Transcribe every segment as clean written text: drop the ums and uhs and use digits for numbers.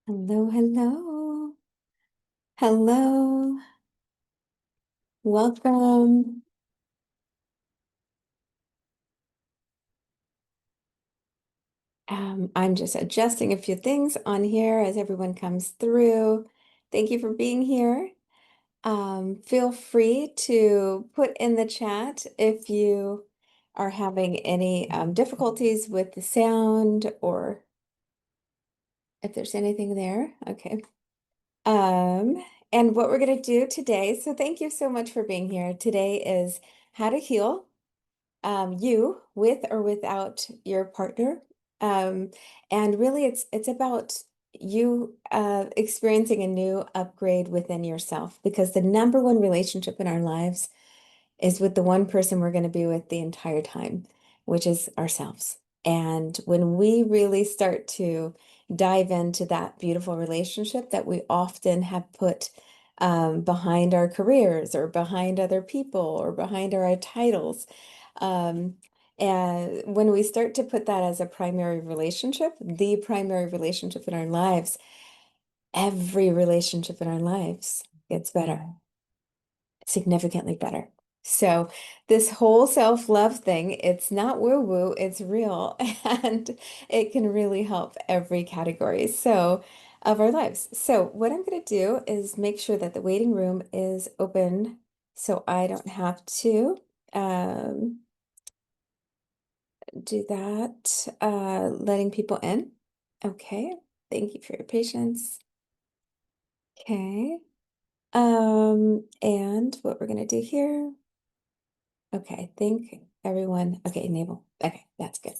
Hello, hello. Hello. Welcome. I'm just adjusting a few things on here as everyone comes through. Thank you for being here. Feel free to put in the chat if you are having any difficulties with the sound or if there's anything there. Okay. And what we're going to do today, so thank you so much for being here. Today is how to heal. You with or without your partner. Um, and really it's about you experiencing a new upgrade within yourself because the number one relationship in our lives is with the one person we're going to be with the entire time, which is ourselves. And when we really start to dive into that beautiful relationship that we often have put behind our careers or behind other people or behind our titles, um, and when we start to put that as a primary relationship, the primary relationship in our lives, every relationship in our lives gets better, significantly better. So this whole self-love thing, it's not woo-woo, it's real, and it can really help every category of our lives. So what I'm going to do is make sure that the waiting room is open so I don't have to um, do that, letting people in. Okay, thank you for your patience. Okay. And what we're gonna do here. Okay, I think everyone, okay, enable. Okay, that's good.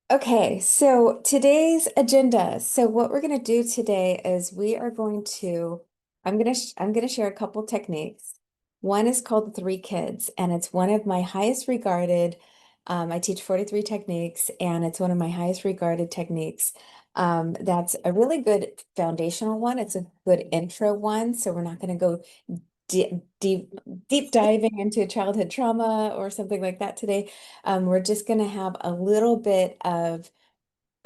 Okay, so today's agenda. So what we're going to do today is we are going to I'm going to share a couple techniques. One is called Three Kids, and it's one of my highest regarded. I teach 43 techniques, and it's one of my highest regarded techniques. That's a really good foundational one. It's a good intro one, so we're not going to go deep, deep diving into childhood trauma or something like that today. We're just going to have a little bit of,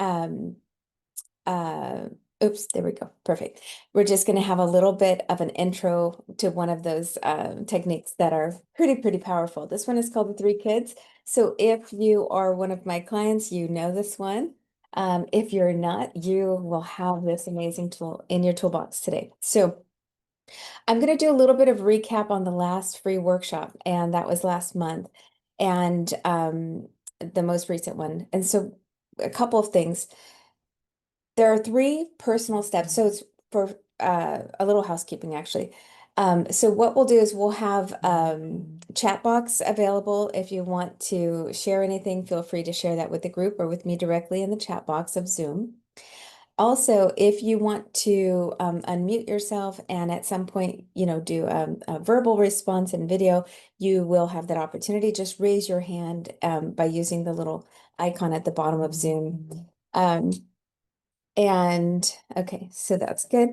um, uh, oops, there we go. Perfect. We're just going to have a little bit of an intro to one of those techniques that are pretty powerful. This one is called the Three Kids. So if you are one of my clients, you know this one. If you're not, you will have this amazing tool in your toolbox today. So I'm going to do a little bit of recap on the last free workshop, and that was last month, and the most recent one. And so, a couple of things. There are three personal steps. So it's for a little housekeeping, actually. So what we'll do is we'll have chat box available. If you want to share anything, feel free to share that with the group or with me directly in the chat box of Zoom. Also, if you want to unmute yourself and at some point, do a verbal response in video, you will have that opportunity. Just raise your hand by using the little icon at the bottom of Zoom. And okay, so that's good.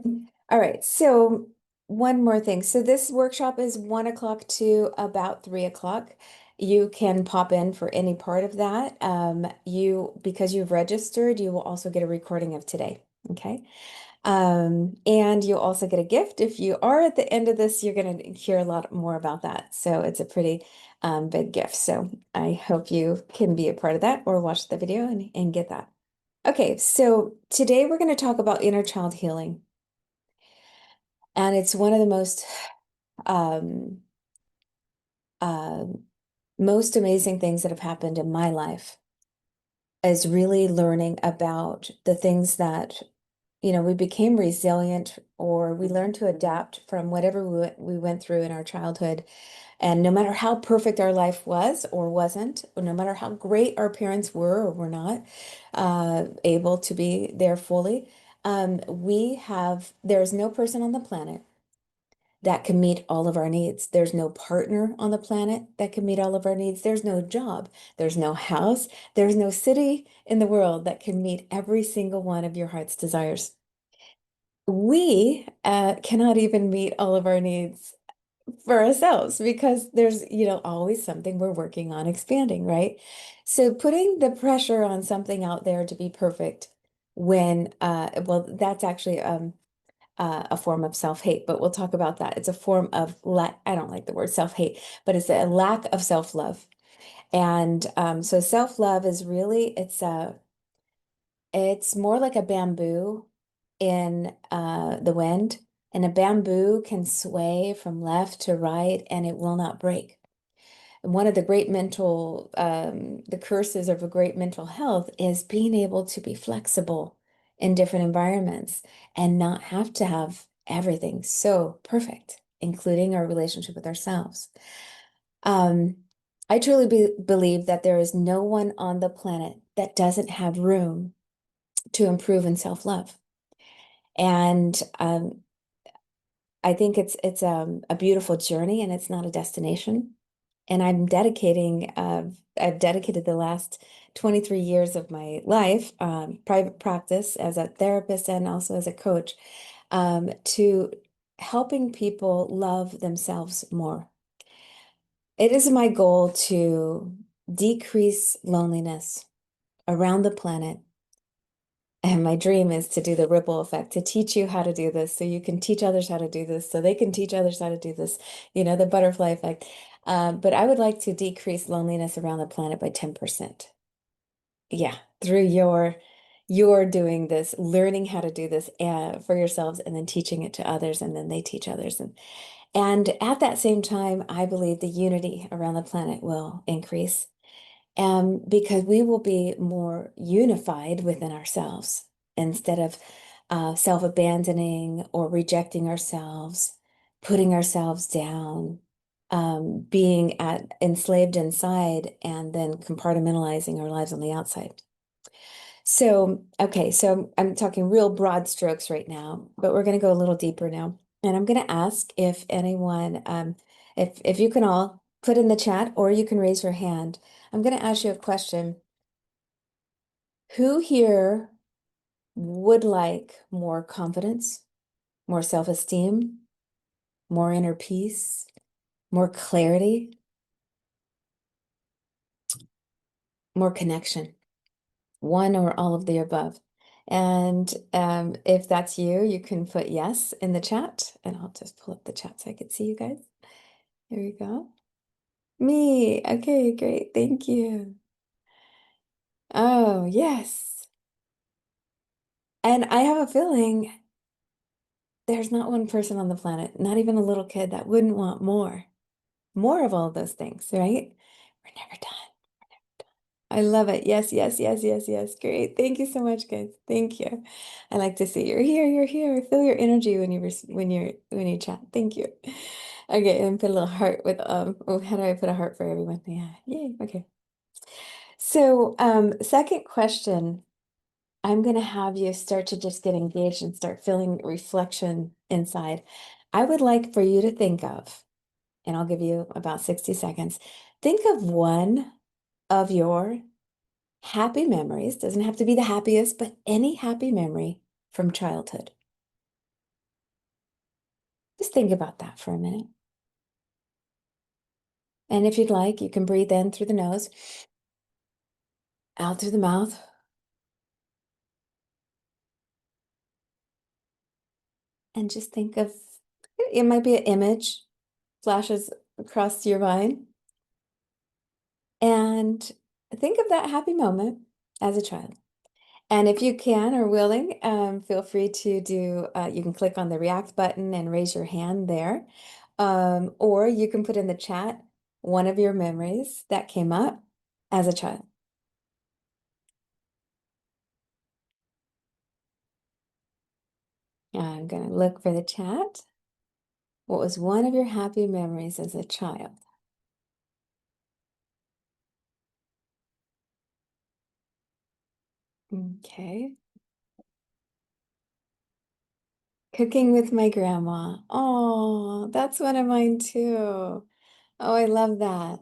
All right, so one more thing. So this workshop is 1 o'clock to about 3 o'clock. You can pop in for any part of that. Because you've registered, you will also get a recording of today. Okay. And you'll also get a gift. If you are at the end of this, you're going to hear a lot more about that. So it's a pretty big gift. So I hope you can be a part of that or watch the video and get that. Okay, so today we're going to talk about inner child healing. And it's one of the um, uh, most amazing things that have happened in my life is really learning about the things that, we became resilient or we learned to adapt from whatever we went through in our childhood. And no matter how perfect our life was or wasn't, or no matter how great our parents were or were not able to be there fully, there's no person on the planet that can meet all of our needs. There's no partner on the planet that can meet all of our needs. There's no job, there's no house, there's no city in the world that can meet every single one of your heart's desires. We cannot even meet all of our needs for ourselves because there's, always something we're working on expanding, right? So putting the pressure on something out there to be perfect when, well, that's actually a form of self-hate, but we'll talk about that. It's a form of I don't like the word self-hate, but it's a lack of self-love. And so self-love is really, it's more like a bamboo in the wind, and a bamboo can sway from left to right and it will not break. And one of the the curses of a great mental health is being able to be flexible in different environments and not have to have everything so perfect, including our relationship with ourselves. Um, I truly believe that there is no one on the planet that doesn't have room to improve in self-love. And I think it's a beautiful journey and it's not a destination. And I've dedicated the last 23 years of my life, private practice as a therapist and also as a coach, to helping people love themselves more. It is my goal to decrease loneliness around the planet. And my dream is to do the ripple effect, to teach you how to do this so you can teach others how to do this, so they can teach others how to do this, the butterfly effect. But I would like to decrease loneliness around the planet by 10%. Yeah, through your doing this, learning how to do this for yourselves and then teaching it to others and then they teach others. And at that same time, I believe the unity around the planet will increase. Because we will be more unified within ourselves instead of self-abandoning or rejecting ourselves, putting ourselves down, being enslaved inside, and then compartmentalizing our lives on the outside. So, okay, so I'm talking real broad strokes right now, but we're going to go a little deeper now. And I'm going to ask if anyone, if you can all put in the chat or you can raise your hand. I'm going to ask you a question. Who here would like more confidence, more self-esteem, more inner peace, more clarity, more connection? One or all of the above. And if that's you, you can put yes in the chat, and I'll just pull up the chat so I can see you guys. Here we go. Me. Okay, great. Thank you. Oh, yes. And I have a feeling there's not one person on the planet, not even a little kid, that wouldn't want more of all of those things, right? We're never done. I love it. Yes, yes, yes, yes, yes. Great. Thank you so much, guys. Thank you. I like to see you're here, you're here. I feel your energy when you chat. Thank you. Okay, and put a little heart with oh, how do I put a heart for everyone? Yeah. Yay. Okay. So second question, I'm gonna have you start to just get engaged and start feeling reflection inside. I would like for you to think of, and I'll give you about 60 seconds. Think of one of your happy memories, doesn't have to be the happiest, but any happy memory from childhood. Just think about that for a minute. And if you'd like, you can breathe in through the nose, out through the mouth, and just think of it might be an image flashes across your mind. And think of that happy moment as a child. And if you can or willing, feel free to you can click on the react button and raise your hand there. Or you can put in the chat one of your memories that came up as a child. I'm going to look for the chat. What was one of your happy memories as a child? Okay. Cooking with my grandma. Oh, that's one of mine too. Oh, I love that.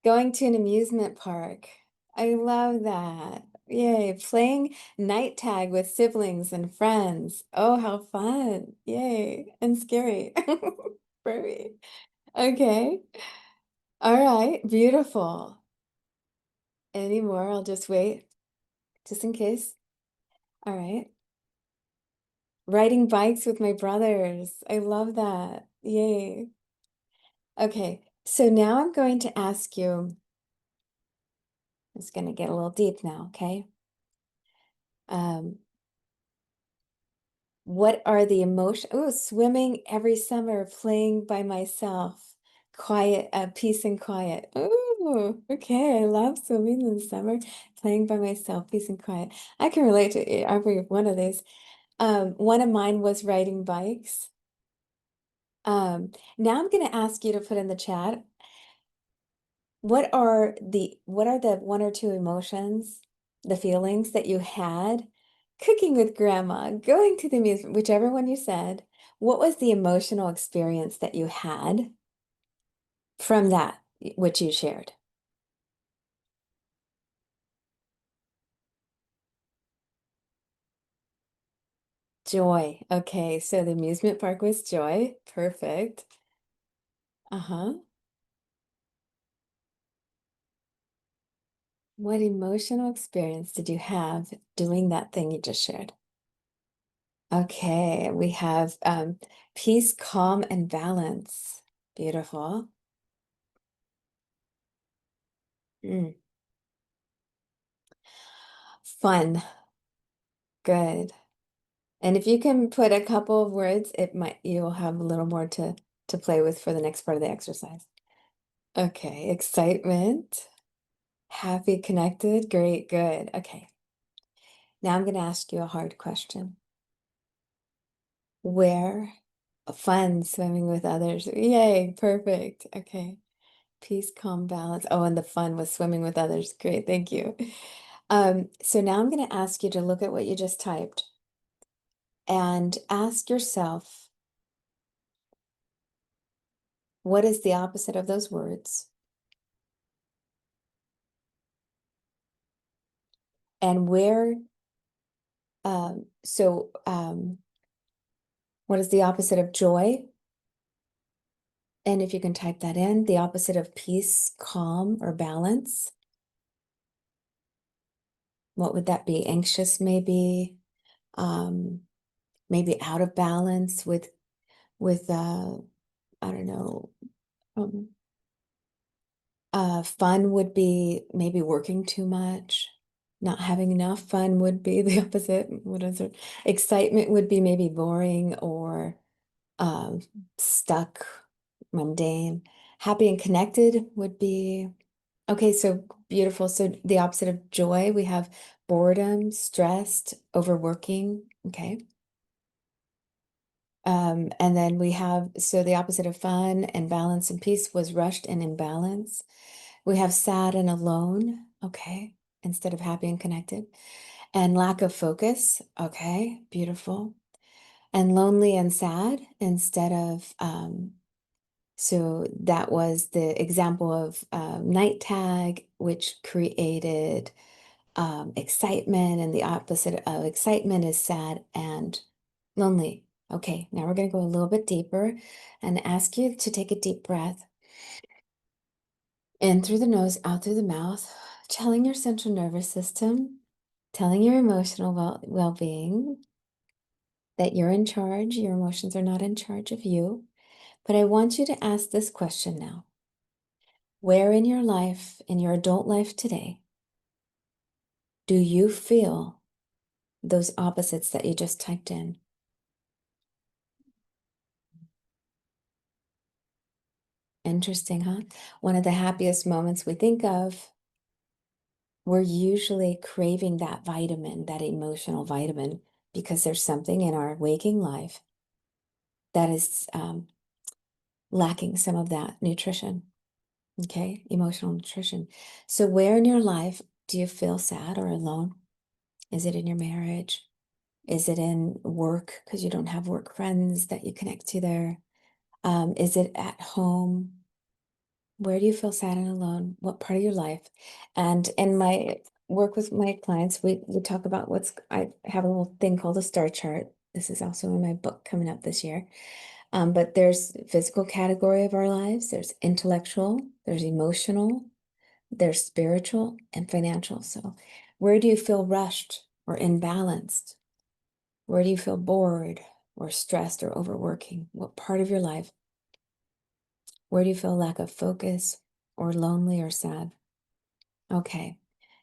Going to an amusement park. I love that. Yay. Playing night tag with siblings and friends. Oh, how fun. Yay. And scary. Furry. Okay. All right. Beautiful. Any more? I'll just wait, just in case. All right. Riding bikes with my brothers. I love that. Yay. Okay. So now I'm going to ask you, it's going to get a little deep now, okay? Um, what are the emotions? Oh, swimming every summer, playing by myself, quiet, peace and quiet. Oh, okay. I love swimming in the summer, playing by myself, peace and quiet. I can relate to every one of these. One of mine was riding bikes. Now I'm going to ask you to put in the chat, what are the one or two emotions, the feelings that you had cooking with grandma, going to the museum, whichever one you said, what was the emotional experience that you had from that, which you shared? Joy. Okay, so the amusement park was joy. Perfect. Uh-huh. What emotional experience did you have doing that thing you just shared? Okay, we have peace, calm, and balance. Beautiful. Mm. Fun. Good. And if you can put a couple of words, it might you'll have a little more to play with for the next part of the exercise. Okay, excitement, happy, connected, great, good. Okay. Now I'm going to ask you a hard question. Where fun swimming with others. Yay, perfect. Okay. Peace, calm, balance. Oh, and the fun was swimming with others. Great, thank you. So now I'm going to ask you to look at what you just typed and ask yourself, what is the opposite of those words? And what is the opposite of joy? And if you can type that in, the opposite of peace, calm, or balance, what would that be? Anxious, maybe, um, maybe out of balance with I don't know. um, Fun would be maybe working too much. Not having enough fun would be the opposite. What is it? Excitement would be maybe boring or um, stuck, mundane. Happy and connected would be okay. So beautiful. So the opposite of joy, we have boredom, stressed, overworking. Okay. And then we have, so the opposite of fun and balance and peace was rushed and imbalance. We have sad and alone, okay, instead of happy and connected. And lack of focus, okay, beautiful. And lonely and sad instead of, so that was the example of night tag, which created excitement, and the opposite of excitement is sad and lonely. Okay, now we're going to go a little bit deeper and ask you to take a deep breath in through the nose, out through the mouth, telling your central nervous system, telling your emotional well-being that you're in charge. Your emotions are not in charge of you. But I want you to ask this question now. Where in your life, in your adult life today, do you feel those opposites that you just typed in? Interesting, huh? One of the happiest moments we think of, we're usually craving that vitamin, that emotional vitamin, because there's something in our waking life that is lacking some of that nutrition, okay? Emotional nutrition. So, where in your life do you feel sad or alone? Is it in your marriage? Is it in work because you don't have work friends that you connect to there? Is it at home? Where do you feel sad and alone? What part of your life? And in my work with my clients, we talk about I have a little thing called a star chart. This is also in my book coming up this year. But there's physical category of our lives, there's intellectual, there's emotional, there's spiritual and financial. So where do you feel rushed or imbalanced? Where do you feel bored or stressed or overworking? What part of your life? Where do you feel lack of focus or lonely or sad? Okay,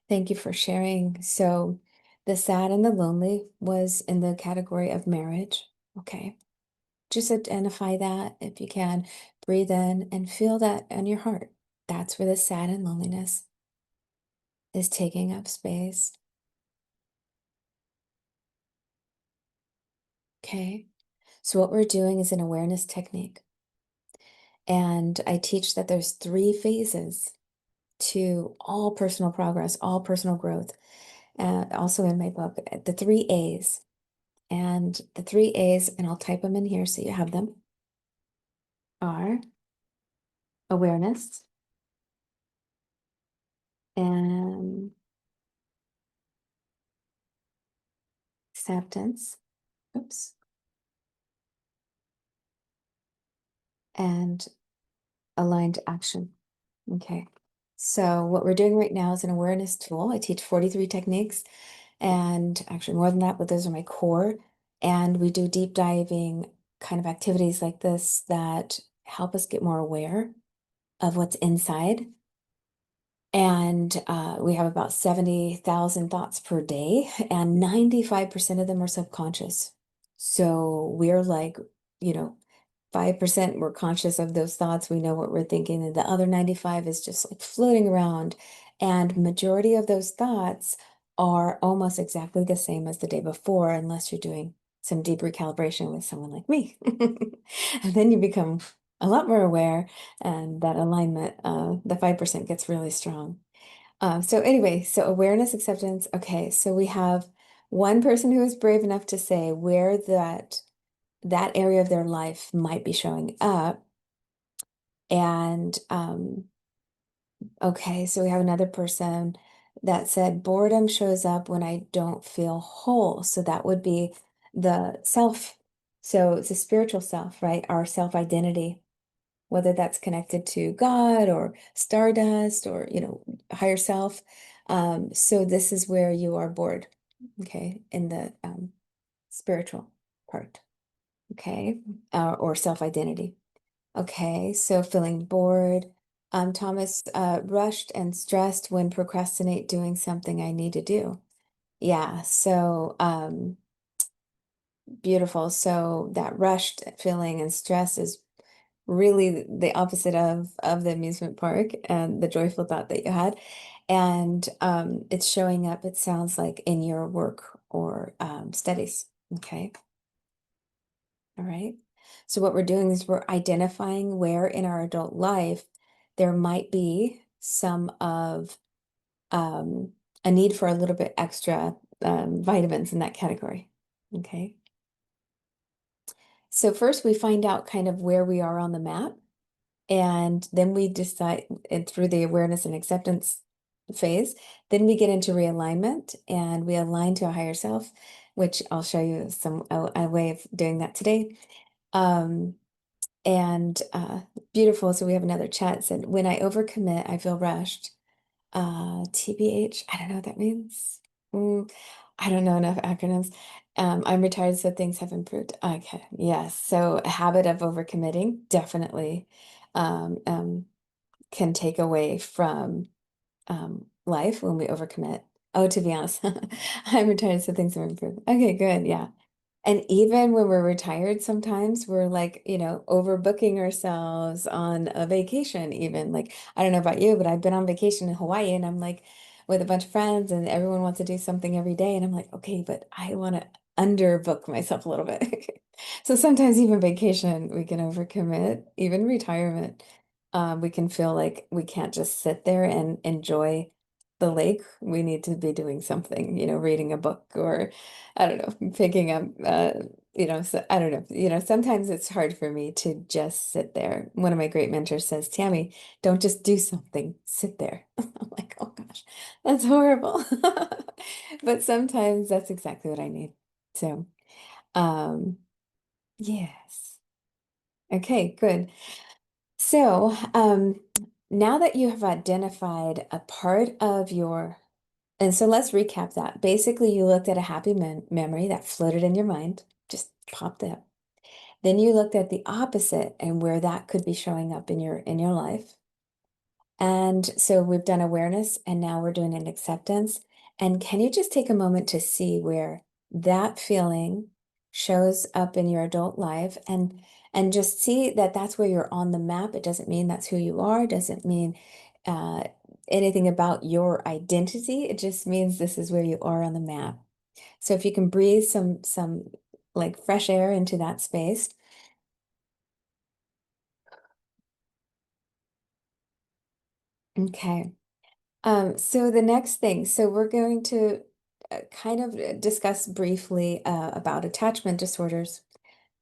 thank you for sharing. So, the sad and the lonely was in the category of marriage. Okay, just identify that if you can. Breathe in and feel that in your heart. That's where the sad and loneliness is taking up space. Okay, so what we're doing is an awareness technique. And I teach that there's 3 phases to all personal progress, all personal growth. Also in my book, the 3 A's. And the 3 A's, and I'll type them in here so you have them, are awareness and acceptance, oops, and aligned action. Okay. So what we're doing right now is an awareness tool. I teach 43 techniques and actually more than that, but those are my core. And we do deep diving kind of activities like this that help us get more aware of what's inside. And we have about 70,000 thoughts per day, and 95% of them are subconscious. So we're like, you know, 5% we're conscious of those thoughts. We know what we're thinking, and the other 95 is just like floating around. And majority of those thoughts are almost exactly the same as the day before, unless you're doing some deep recalibration with someone like me. And then you become a lot more aware, and that alignment, the 5% gets really strong. So anyway, so awareness, acceptance. Okay, so we have one person who is brave enough to say where that area of their life might be showing up. And okay, so we have another person that said boredom shows up when I don't feel whole. So that would be the self. So it's a spiritual self, right? Our self identity, whether that's connected to God or stardust or, higher self. So this is where you are bored, okay, in the spiritual part, okay, or self identity. Okay, so feeling bored. Thomas, rushed and stressed when procrastinate doing something I need to do. Yeah, so beautiful. So that rushed feeling and stress is really the opposite of the amusement park and the joyful thought that you had. And it's showing up, it sounds like, in your work or studies. Okay. All right. So what we're doing is we're identifying where in our adult life there might be some of um, a need for a little bit extra vitamins in that category. Okay. So first we find out kind of where we are on the map, and then we decide, and through the awareness and acceptance phase, then we get into realignment and we align to a higher self, which I'll show you a way of doing that today. Um, And beautiful. So we have another chat. Said, when I overcommit, I feel rushed. TBH, I don't know what that means. Mm, I don't know enough acronyms. I'm retired, so things have improved. Okay, yes. So a habit of overcommitting definitely um, um, can take away from life when we overcommit. Oh, to be honest, I'm retired, so things have improved. Okay, good. Yeah. And even when we're retired, sometimes we're like, overbooking ourselves on a vacation, even. Like, I don't know about you, but I've been on vacation in Hawaii and I'm like with a bunch of friends and everyone wants to do something every day. And I'm like, okay, but I want to underbook myself a little bit. So sometimes even vacation, we can overcommit, even retirement. We can feel like we can't just sit there and enjoy the lake. We need to be doing something, reading a book or I don't know, picking up, so I don't know, sometimes it's hard for me to just sit there. One of my great mentors says, Tammy, don't just do something, sit there. I'm like, oh gosh, that's horrible. But sometimes that's exactly what I need. So, um, yes. Okay, good. So, now that you have identified a part of your And so let's recap that. Basically, you looked at a happy memory that floated in your mind, just popped up. Then you looked at the opposite and where that could be showing up in your life. And so we've done awareness and now we're doing an acceptance. And can you just take a moment to see where that feeling shows up in your adult life and just see that that's where you're on the map. It doesn't mean that's who you are, it doesn't mean uh, anything about your identity. It just means this is where you are on the map. So if you can breathe some like fresh air into that space. Okay. So the next thing, so we're going to kind of discuss briefly about attachment disorders.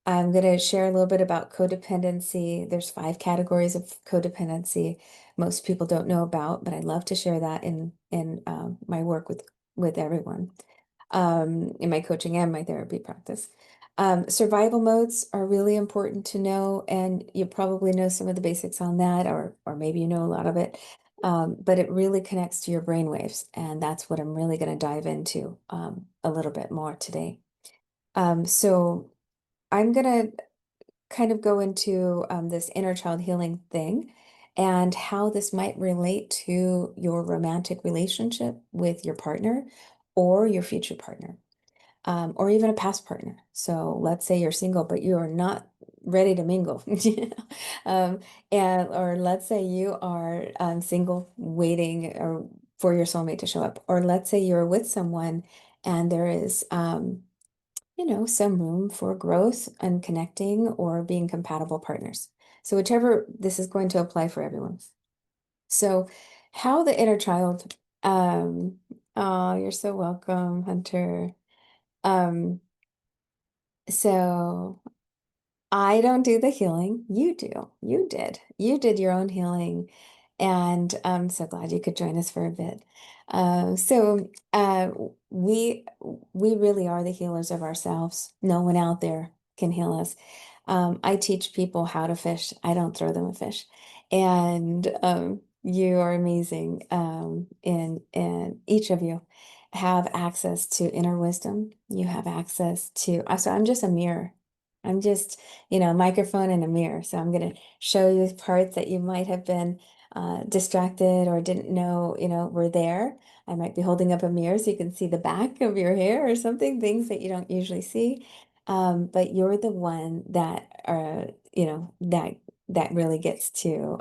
I'm going to share a little bit about codependency. There's 5 categories of codependency most people don't know about, but I'd love to share that in my work with everyone in my coaching and my therapy practice. Survival modes are really important to know, and you probably know some of the basics on that, or maybe you know a lot of it. But it really connects to your brain waves, and that's what I'm really going to dive into a little bit more today. So I'm going to kind of go into this inner child healing thing and how this might relate to your romantic relationship with your partner or your future partner or even a past partner. So let's say you're single, but you are not ready to mingle. um, and or let's say you are single, waiting or for your soulmate to show up. Or let's say you're with someone and there is some room for growth and connecting or being compatible partners. So whichever, this is going to apply for everyone. So how the inner child, oh, you're so welcome, Hunter. Um, so I don't do the healing. You do. You did. You did your own healing. And I'm so glad you could join us for a bit. So we really are the healers of ourselves. No one out there can heal us. I teach people how to fish. I don't throw them a fish. And you are amazing. And each of you have access to inner wisdom. You have access to, so I'm just a mirror. I'm just, a microphone and a mirror. So I'm going to show you parts that you might have been distracted or didn't know, were there. I might be holding up a mirror so you can see the back of your hair or something, things that you don't usually see. But you're the one that that really gets to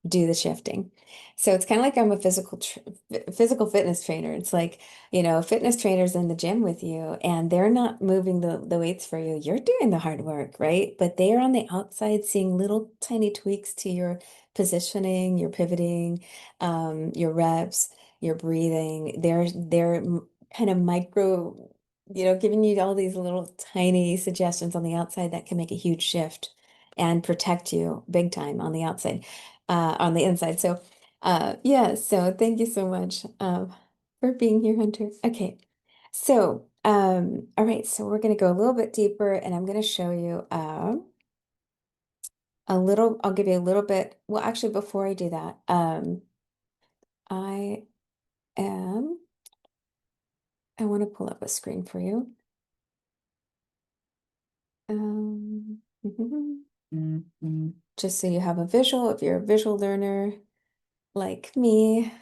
do the shifting. So it's kind of like I'm a physical fitness trainer. It's like, a fitness trainer's in the gym with you and they're not moving the weights for you. You're doing the hard work, right? But they're on the outside seeing little tiny tweaks to your positioning, your pivoting, your reps, your breathing. They're kind of micro, giving you all these little tiny suggestions on the outside that can make a huge shift and protect you big time on the outside, on the inside. So, yeah, so thank you so much for being here, Hunter. Okay, so, all right, so we're going to go a little bit deeper and I'm going to show you I'll give you a little bit. Well, actually, before I do that, I am, I want to pull up a screen for you. Just so you have a visual, if you're a visual learner like me,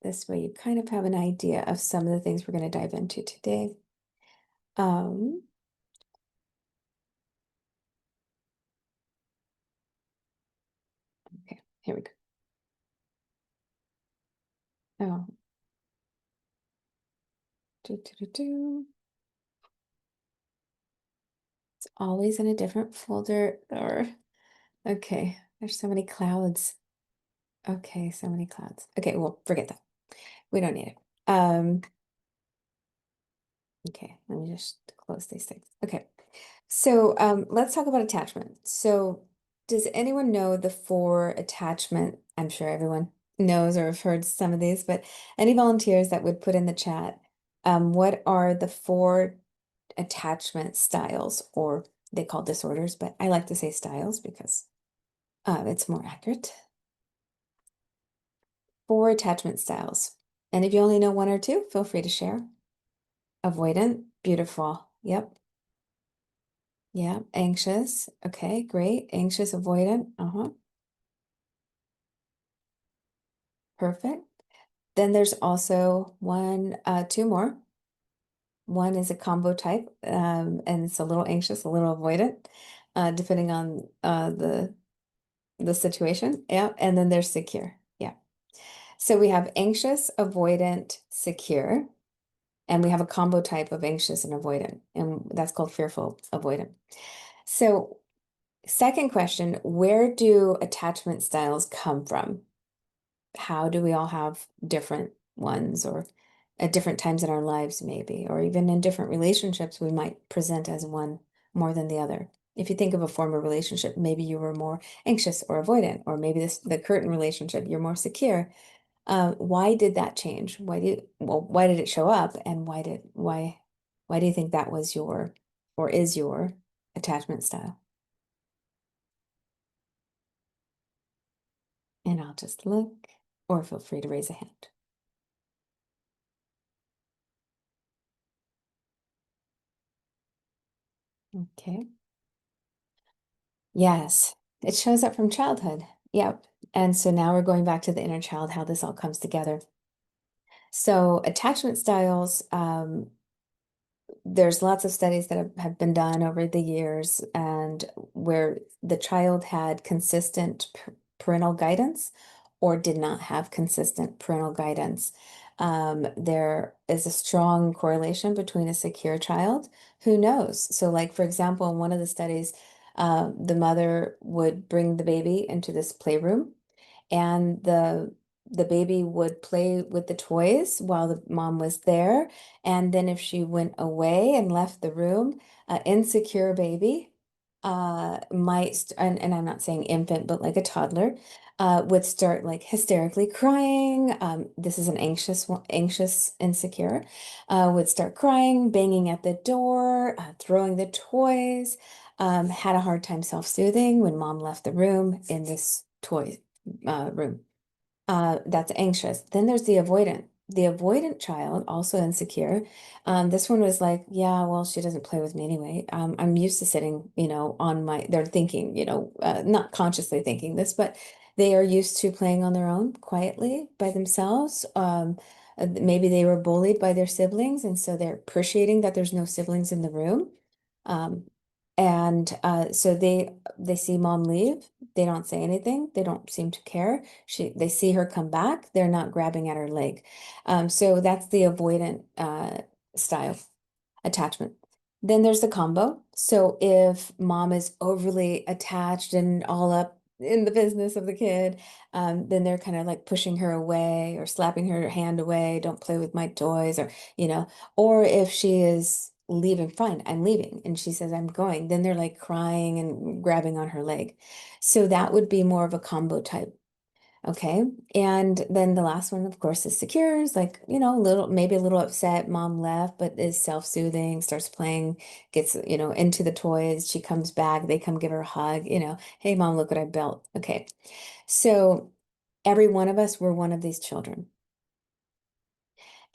this way you kind of have an idea of some of the things we're going to dive into today. Um, okay, here we go. Oh, do. It's always in a different folder or, okay, there's so many clouds. Okay, so many clouds. Okay, well, forget that. We don't need it. Okay, let me just close these things. Okay, so let's talk about attachment. So does anyone know the 4 attachment? I'm sure everyone knows or have heard some of these, but any volunteers that would put in the chat, what are the 4 attachment styles, or they call disorders, but I like to say styles because it's more accurate. 4 attachment styles. And if you only know one or two, feel free to share. Avoidant, beautiful. Yep. Yeah. Anxious. Okay, great. Anxious, avoidant. Uh-huh. Perfect. Then there's also two more. One is a combo type, and it's a little anxious, a little avoidant, depending on the situation. Yeah. And then there's secure. Yeah. So we have anxious, avoidant, secure, and we have a combo type of anxious and avoidant, and that's called fearful avoidant. So, second question, where do attachment styles come from? How do we all have different ones, or at different times in our lives, maybe, or even in different relationships, we might present as one more than the other. If you think of a former relationship, maybe you were more anxious or avoidant, or maybe the current relationship, you're more secure. Why did that change? Why did it show up, and why do you think that was your or is your attachment style? And I'll just look, or feel free to raise a hand. Okay. Yes, it shows up from childhood. Yep. And so now we're going back to the inner child, how this all comes together. So attachment styles, there's lots of studies that have been done over the years, and where the child had consistent parental guidance or did not have consistent parental guidance. There is a strong correlation between a secure child. Who knows? So, like, for example, in one of the studies, the mother would bring the baby into this playroom, and the baby would play with the toys while the mom was there. And then if she went away and left the room, insecure baby and I'm not saying infant, but like a toddler, would start like hysterically crying. This is an anxious, insecure, would start crying, banging at the door, throwing the toys, had a hard time self-soothing when mom left the room in this toy room. That's anxious. Then there's the avoidant. The avoidant child, also insecure. This one was like, yeah, well, she doesn't play with me anyway. I'm used to sitting, they're thinking, not consciously thinking this, but they are used to playing on their own quietly by themselves. Maybe they were bullied by their siblings, and so they're appreciating that there's no siblings in the room. Um, so they see mom leave. They don't say anything. They don't seem to care. They see her come back. They're not grabbing at her leg. So that's the avoidant style attachment. Then there's the combo. So if mom is overly attached and all up in the business of the kid, then they're kind of like pushing her away or slapping her hand away. Don't play with my toys, or if she is leaving, fine, I'm leaving. And she says, I'm going. Then they're like crying and grabbing on her leg. So that would be more of a combo type. Okay. And then the last one, of course, is secure. Is like, maybe a little upset, mom left, but is self-soothing, starts playing, gets, into the toys. She comes back, they come give her a hug, hey, mom, look what I built. Okay. So every one of us were one of these children.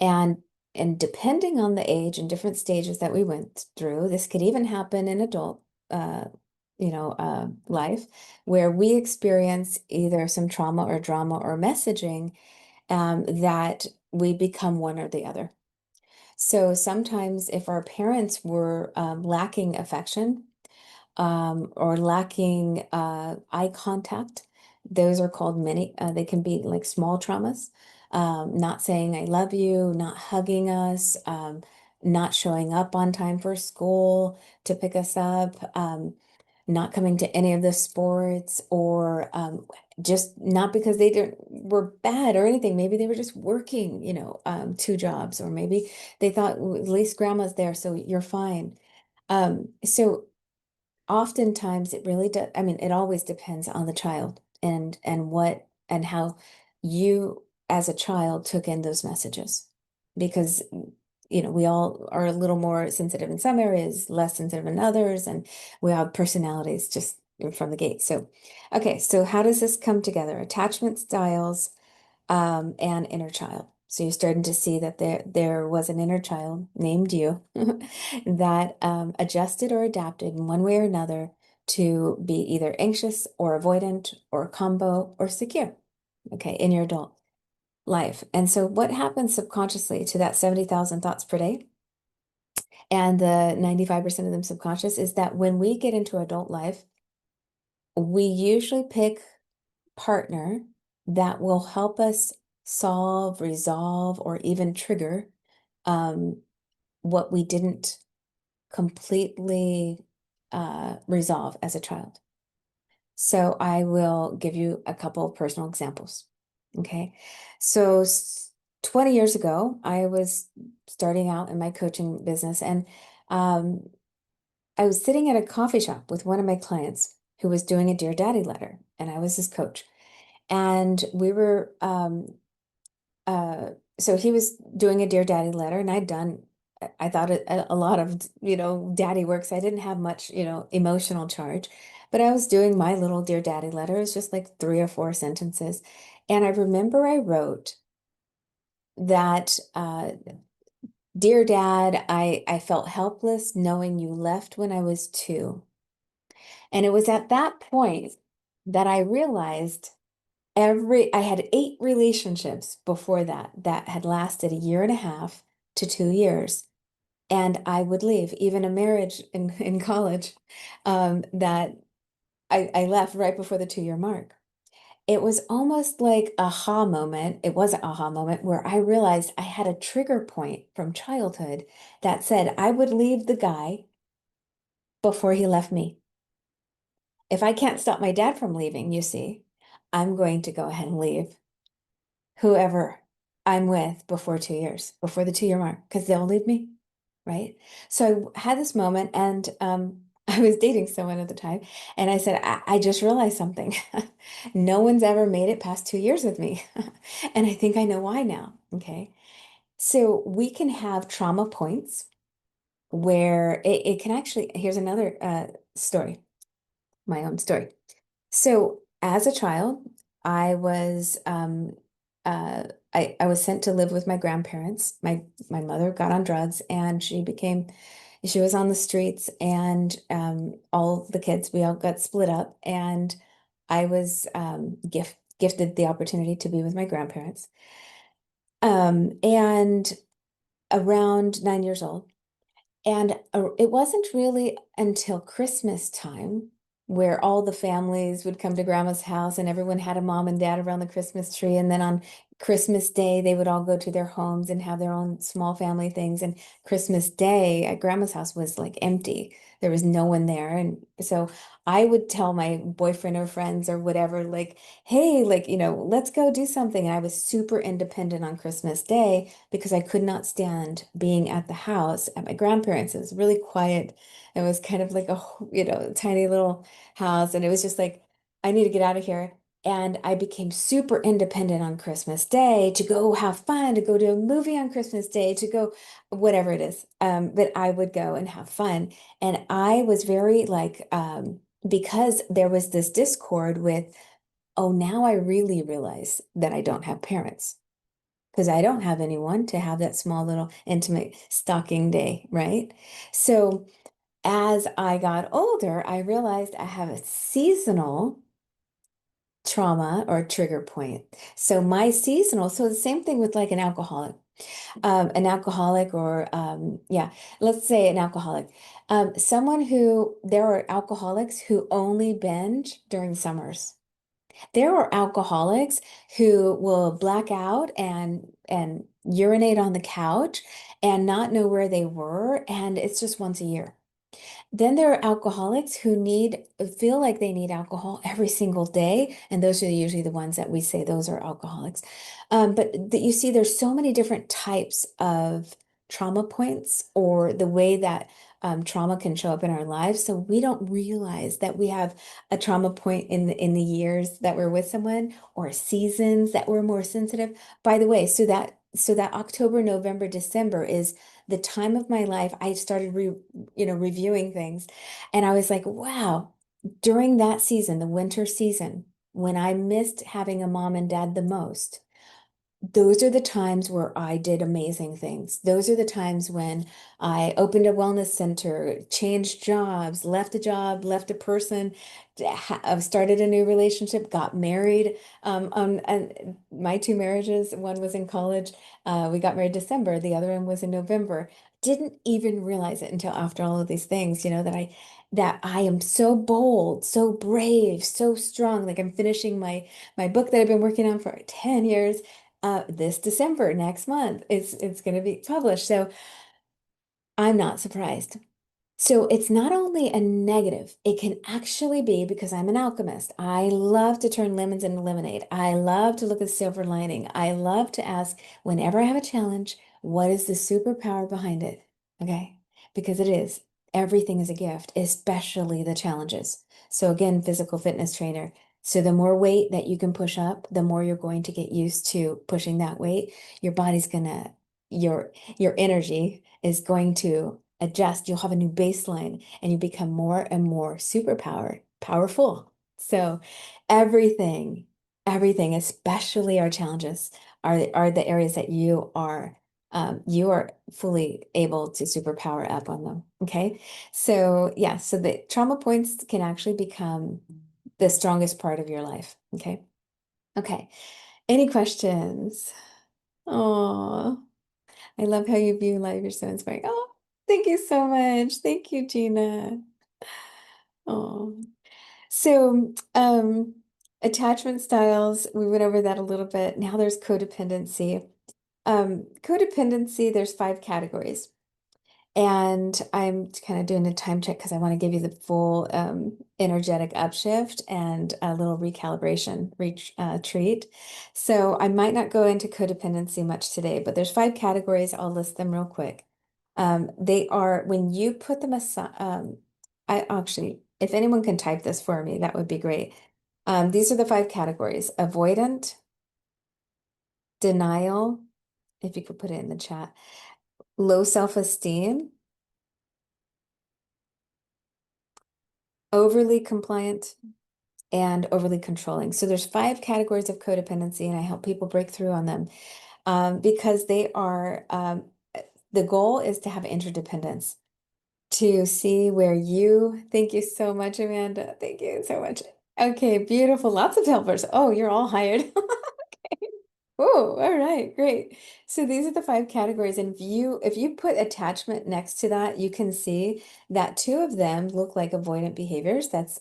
And and depending on the age and different stages that we went through, this could even happen in adult uh, life, where we experience either some trauma or drama or messaging, that we become one or the other. So sometimes if our parents were lacking affection, or lacking eye contact. Those are called they can be like small traumas. Not saying I love you, not hugging us, not showing up on time for school to pick us up, not coming to any of the sports, or just not because were bad or anything. Maybe they were just working, 2 jobs, or maybe they thought, "Well, at least grandma's there, so you're fine." So oftentimes it really does. I mean, it always depends on the child and how you as a child took in those messages. Because, we all are a little more sensitive in some areas, less sensitive in others, and we have personalities just from the gate. So, okay, so how does this come together? Attachment styles and inner child. So you're starting to see that there was an inner child named you that adjusted or adapted in one way or another to be either anxious or avoidant or combo or secure, okay, in your adult life. And so what happens subconsciously to that 70,000 thoughts per day and the 95% of them subconscious is that when we get into adult life, we usually pick partner that will help us solve, resolve, or even trigger um, what we didn't completely resolve as a child. So I will give you a couple of personal examples. Okay. So 20 years ago, I was starting out in my coaching business, and um, I was sitting at a coffee shop with one of my clients who was doing a Dear Daddy letter, and I was his coach. And we were uh so he was doing a Dear Daddy letter, and I'd done I thought a lot of, daddy work. So I didn't have much, emotional charge, but I was doing my little Dear Daddy letter. It was just like 3 or 4 sentences. And I remember I wrote that, Dear Dad, I felt helpless knowing you left when I was 2. And it was at that point that I realized I had 8 relationships before that had lasted a year and a half to 2 years. And I would leave, even a marriage in college, that I left right before the 2-year mark. It was almost like aha moment. It was an aha moment where I realized I had a trigger point from childhood that said I would leave the guy before he left me. If I can't stop my dad from leaving, you see, I'm going to go ahead and leave whoever I'm with before 2 years, before the 2-year mark, because they'll leave me, right? So I had this moment, and I was dating someone at the time, and I said, I just realized something. No one's ever made it past 2 years with me. And I think I know why now. Okay. So we can have trauma points where it can actually, here's another story, my own story. So as a child, I was uh I was sent to live with my grandparents. My mother got on drugs, and she was on the streets, and all the kids, we all got split up, and I was gifted the opportunity to be with my grandparents. And around 9 years old. And it wasn't really until Christmas time where all the families would come to grandma's house, and everyone had a mom and dad around the Christmas tree. And then on Christmas Day, they would all go to their homes and have their own small family things. And Christmas Day at grandma's house was like empty. There was no one there. And so I would tell my boyfriend or friends or whatever, like, hey, like, let's go do something. And I was super independent on Christmas Day because I could not stand being at the house at my grandparents'. It was really quiet. It was kind of like a, tiny little house. And it was just like, I need to get out of here. And I became super independent on Christmas Day to go have fun, to go to a movie on Christmas Day, to go whatever it is, that I would go and have fun. And I was very like, because there was this discord with, oh, now I really realize that I don't have parents because I don't have anyone to have that small little intimate stocking day, right? So as I got older, I realized I have a seasonal trauma or trigger point. So my seasonal, so the same thing with like an alcoholic, or yeah, let's say an alcoholic, someone who there are alcoholics who only binge during summers. There are alcoholics who will black out and urinate on the couch and not know where they were, and it's just once a year. Then there are alcoholics who feel like they need alcohol every single day, and those are usually the ones that we say those are alcoholics. But that you see, there's so many different types of trauma points, or the way that trauma can show up in our lives. So we don't realize that we have a trauma point in the years that we're with someone, or seasons that we're more sensitive. By the way, so that October, November, December is the time of my life I started reviewing things, and I was like, wow, during that season, the winter season, when I missed having a mom and dad the most, those are the times where I did amazing things. Those are the times when I opened a wellness center, changed jobs, left a job, left a person, started a new relationship, got married. And my two marriages, one was in college. We got married December, the other one was in November. Didn't even realize it until after all of these things, that I am so bold, so brave, so strong. Like I'm finishing my book that I've been working on for 10 years this December, next month, it's going to be published. So I'm not surprised. So it's not only a negative, it can actually be because I'm an alchemist. I love to turn lemons into lemonade. I love to look at silver lining. I love to ask whenever I have a challenge, what is the superpower behind it? Okay. Because it is. Everything is a gift, especially the challenges. So again, physical fitness trainer. So the more weight that you can push up, the more you're going to get used to pushing that weight. Your body's gonna, your energy is going to adjust. You'll have a new baseline and you become more and more powerful. So everything, everything, especially our challenges, are the areas that you are fully able to superpower up on them. Okay. So yeah, so the trauma points can actually become the strongest part of your life. Okay. Okay. Any questions? Oh. I love how you view life. You're so inspiring. Oh, thank you so much. Thank you, Gina. Oh, so attachment styles, we went over that a little bit. Now there's codependency. Codependency, there's 5 categories. And I'm kind of doing a time check because I want to give you the full energetic upshift and a little recalibration treat. So I might not go into codependency much today, but there's 5 categories. I'll list them real quick. They are when you put them aside. I actually, if anyone can type this for me, that would be great. These are the 5 categories: avoidant, denial, if you could put it in the chat, low self-esteem, overly compliant, and overly controlling. So there's 5 categories of codependency, and I help people break through on them because they are the goal is to have interdependence, to see where thank you so much, Amanda. Thank you so much. Okay, beautiful. Lots of helpers. Oh, you're all hired. Oh, all right, great. So these are the 5 categories. And if you put attachment next to that, you can see that 2 of them look like avoidant behaviors. That's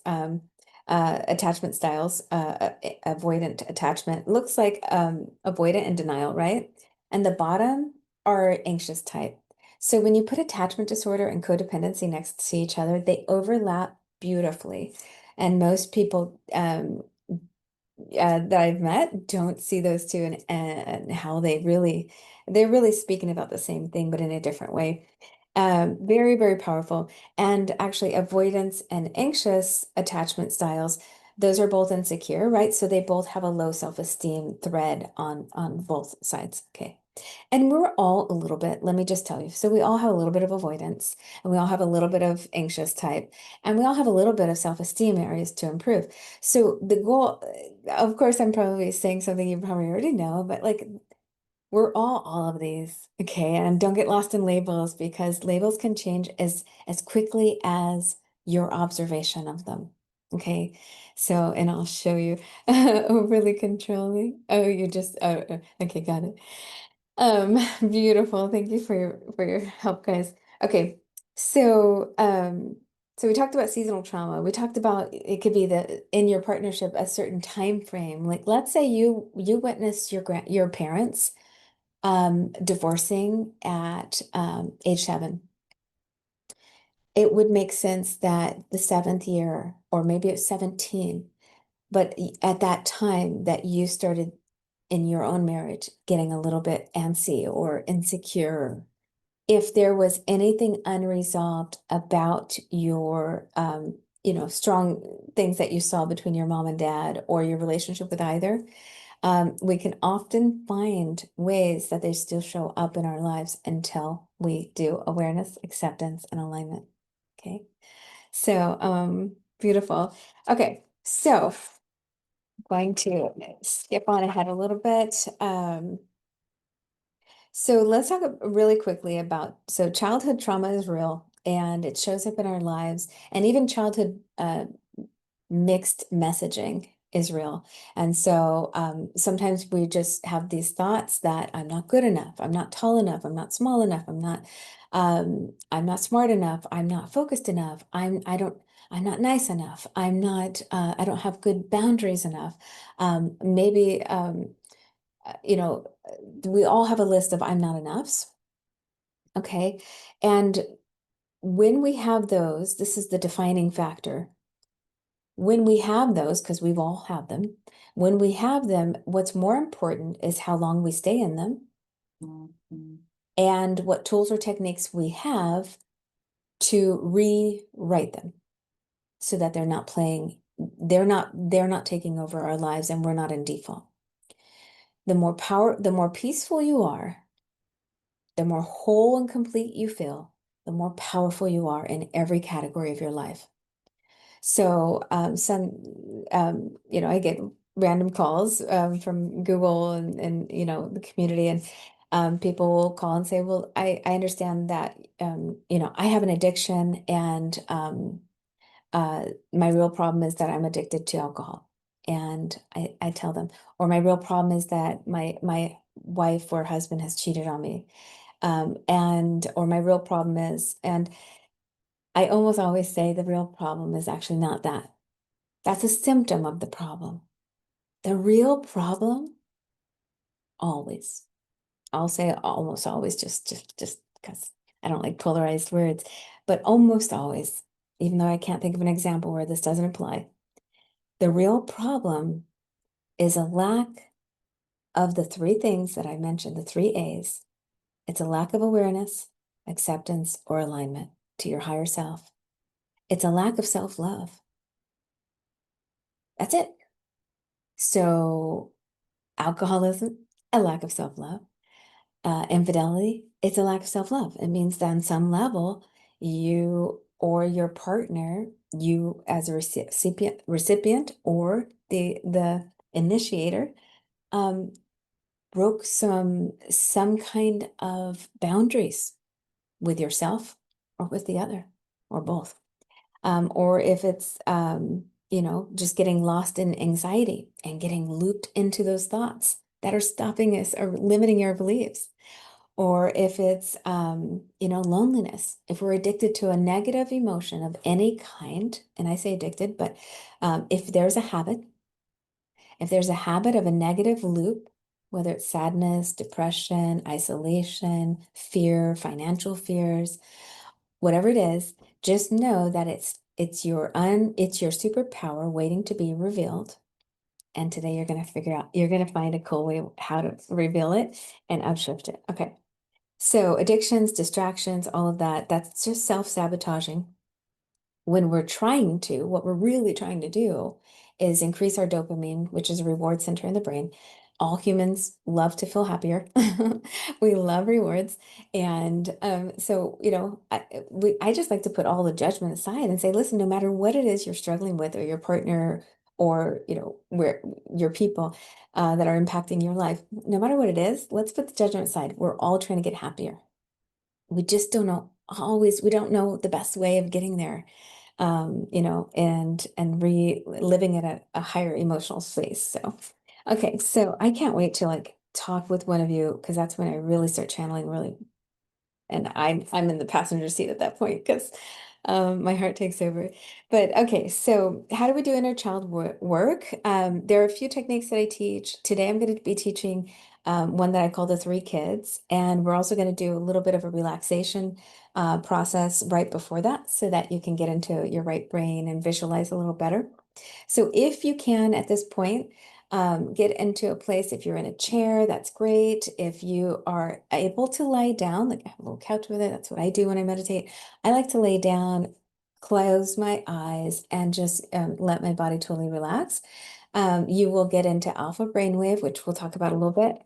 attachment styles. Avoidant attachment looks like avoidant and denial, right? And the bottom are anxious type. So when you put attachment disorder and codependency next to each other, they overlap beautifully. And most people that I've met don't see those two and how they're really speaking about the same thing, but in a different way. Very, very powerful. And actually, avoidance and anxious attachment styles, those are both insecure, right? So they both have a low self-esteem thread on both sides. Okay. And we're all a little bit, let me just tell you. So we all have a little bit of avoidance, and we all have a little bit of anxious type, and we all have a little bit of self-esteem areas to improve. So the goal, of course, I'm probably saying something you probably already know, but like we're all of these, okay? And don't get lost in labels because labels can change as quickly as your observation of them. Okay. So, and I'll show you overly controlling. Oh, okay, got it. Beautiful. Thank you for your help, guys. Okay. So, so we talked about seasonal trauma. We talked about it could be that in your partnership a certain time frame. Like let's say you witnessed your parents divorcing at age 7. It would make sense that the 7th year, or maybe it's 17, but at that time that you started in your own marriage getting a little bit antsy or insecure, if there was anything unresolved about your strong things that you saw between your mom and dad or your relationship with either, we can often find ways that they still show up in our lives until we do awareness, acceptance, and alignment. Okay. So, beautiful. Okay. So going to skip on ahead a little bit. So let's talk really quickly about, so childhood trauma is real and it shows up in our lives, and even childhood mixed messaging is real. And so sometimes we just have these thoughts that I'm not good enough, I'm not tall enough, I'm not small enough, I'm not smart enough, I'm not focused enough, I'm not nice enough, I don't have good boundaries enough. Maybe you know, we all have a list of I'm not enoughs. Okay. And when we have those, this is the defining factor. When we have those, because we've all had them, when we have them, what's more important is how long we stay in them and what tools or techniques we have to rewrite them so that they're not taking over our lives and we're not in default. The more peaceful you are, the more whole and complete you feel, the more powerful you are in every category of your life. So I get random calls from Google and the community, and people will call and say, well, I understand that, I have an addiction, and my real problem is that I'm addicted to alcohol. And I tell them, or my real problem is that my wife or husband has cheated on me. Or my real problem is, and I almost always say the real problem is actually not that. That's a symptom of the problem. The real problem, always, I'll say almost always, just because I don't like polarized words, but almost always, even though I can't think of an example where this doesn't apply, the real problem is a lack of the three things that I mentioned, the three A's. It's a lack of awareness, acceptance, or alignment to your higher self. It's a lack of self-love. That's it. So alcoholism, a lack of self-love. Infidelity, it's a lack of self-love. It means that on some level, you or your partner, you as a recipient or the initiator, um, broke some kind of boundaries with yourself or with the other or both. Or if it's just getting lost in anxiety and getting looped into those thoughts that are stopping us or limiting your beliefs. Or if it's loneliness, if we're addicted to a negative emotion of any kind, and I say addicted, but if there's a habit, if there's a habit of a negative loop, whether it's sadness, depression, isolation, fear, financial fears, whatever it is, just know that it's your superpower waiting to be revealed. And today you're going to find a cool way how to reveal it and upshift it. Okay. So addictions, distractions, all of that, that's just self-sabotaging. When what we're really trying to do is increase our dopamine, which is a reward center in the brain. All humans love to feel happier. We love rewards. And I just like to put all the judgment aside and say, listen, no matter what it is you're struggling with, or your partner, or, where your people that are impacting your life, no matter what it is, let's put the judgment aside. We're all trying to get happier. We just don't know we don't know the best way of getting there, and living at a higher emotional space. So, okay, so I can't wait to like talk with one of you, because that's when I really start channeling really, and I'm in the passenger seat at that point because my heart takes over. But okay, so how do we do inner child work? There are a few techniques that I teach. Today I'm going to be teaching one that I call the three kids, and we're also going to do a little bit of a relaxation process right before that, so that you can get into your right brain and visualize a little better. So if you can at this point, get into a place. If you're in a chair, that's great. If you are able to lie down, like I have a little couch with it, that's what I do when I meditate. I like to lay down, close my eyes, and just let my body totally relax. You will get into alpha brainwave, which we'll talk about a little bit.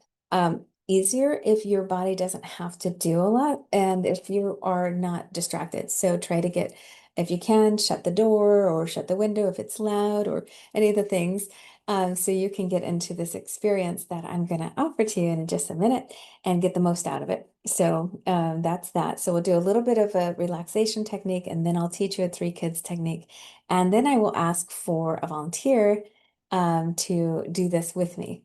Easier if your body doesn't have to do a lot and if you are not distracted. So try to get, if you can, shut the door or shut the window if it's loud or any of the things. So you can get into this experience that I'm going to offer to you in just a minute and get the most out of it. So that's that. So we'll do a little bit of a relaxation technique, and then I'll teach you a three kids technique. And then I will ask for a volunteer to do this with me.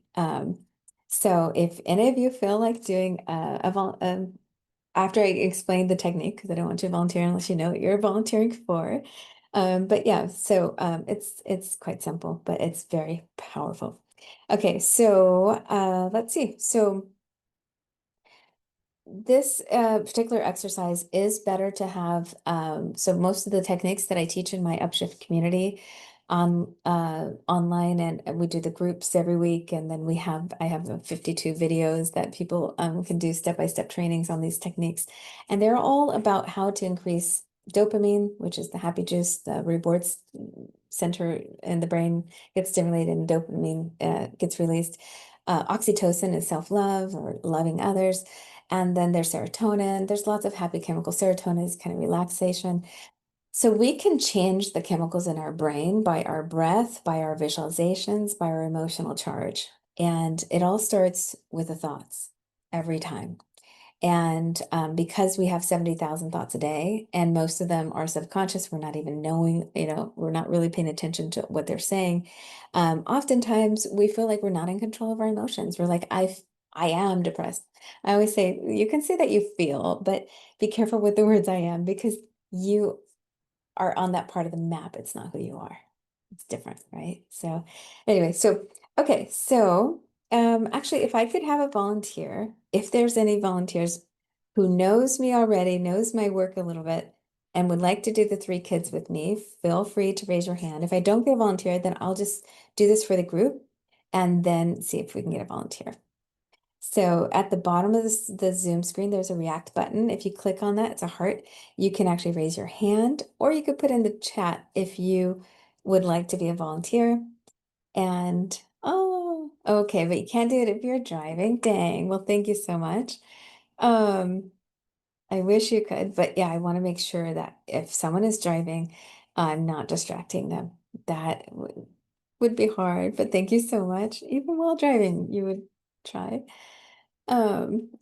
So if any of you feel like doing after I explain the technique, because I don't want you to volunteer unless you know what you're volunteering for. But yeah, so it's quite simple, but it's very powerful. Okay, so let's see. So this particular exercise is better to have. So most of the techniques that I teach in my Upshift community on online, and we do the groups every week, and then I have 52 videos that people can do step-by-step trainings on these techniques, and they're all about how to increase dopamine, which is the happy juice, the rewards center in the brain gets stimulated, and dopamine gets released. Oxytocin is self-love or loving others. And then there's serotonin. There's lots of happy chemicals. Serotonin is kind of relaxation. So we can change the chemicals in our brain by our breath, by our visualizations, by our emotional charge. And it all starts with the thoughts every time. And because we have 70,000 thoughts a day, and most of them are subconscious, we're not even knowing, we're not really paying attention to what they're saying. Oftentimes we feel like we're not in control of our emotions. We're like, I am depressed. I always say, you can say that you feel, but be careful with the words I am, because you are on that part of the map. It's not who you are. It's different, right? So anyway, okay, so actually, if I could have a volunteer, if there's any volunteers who knows me already, knows my work a little bit, and would like to do the three kids with me, feel free to raise your hand. If I don't get a volunteer, then I'll just do this for the group and then see if we can get a volunteer. So at the bottom of the Zoom screen, there's a react button. If you click on that, it's a heart. You can actually raise your hand, or you could put in the chat if you would like to be a volunteer. And oh, okay, but you can't do it if you're driving. Dang. Well, thank you so much. Um, I wish you could, but yeah, I want to make sure that if someone is driving, I'm not distracting them. That would be hard, but thank you so much. Even while driving, you would try.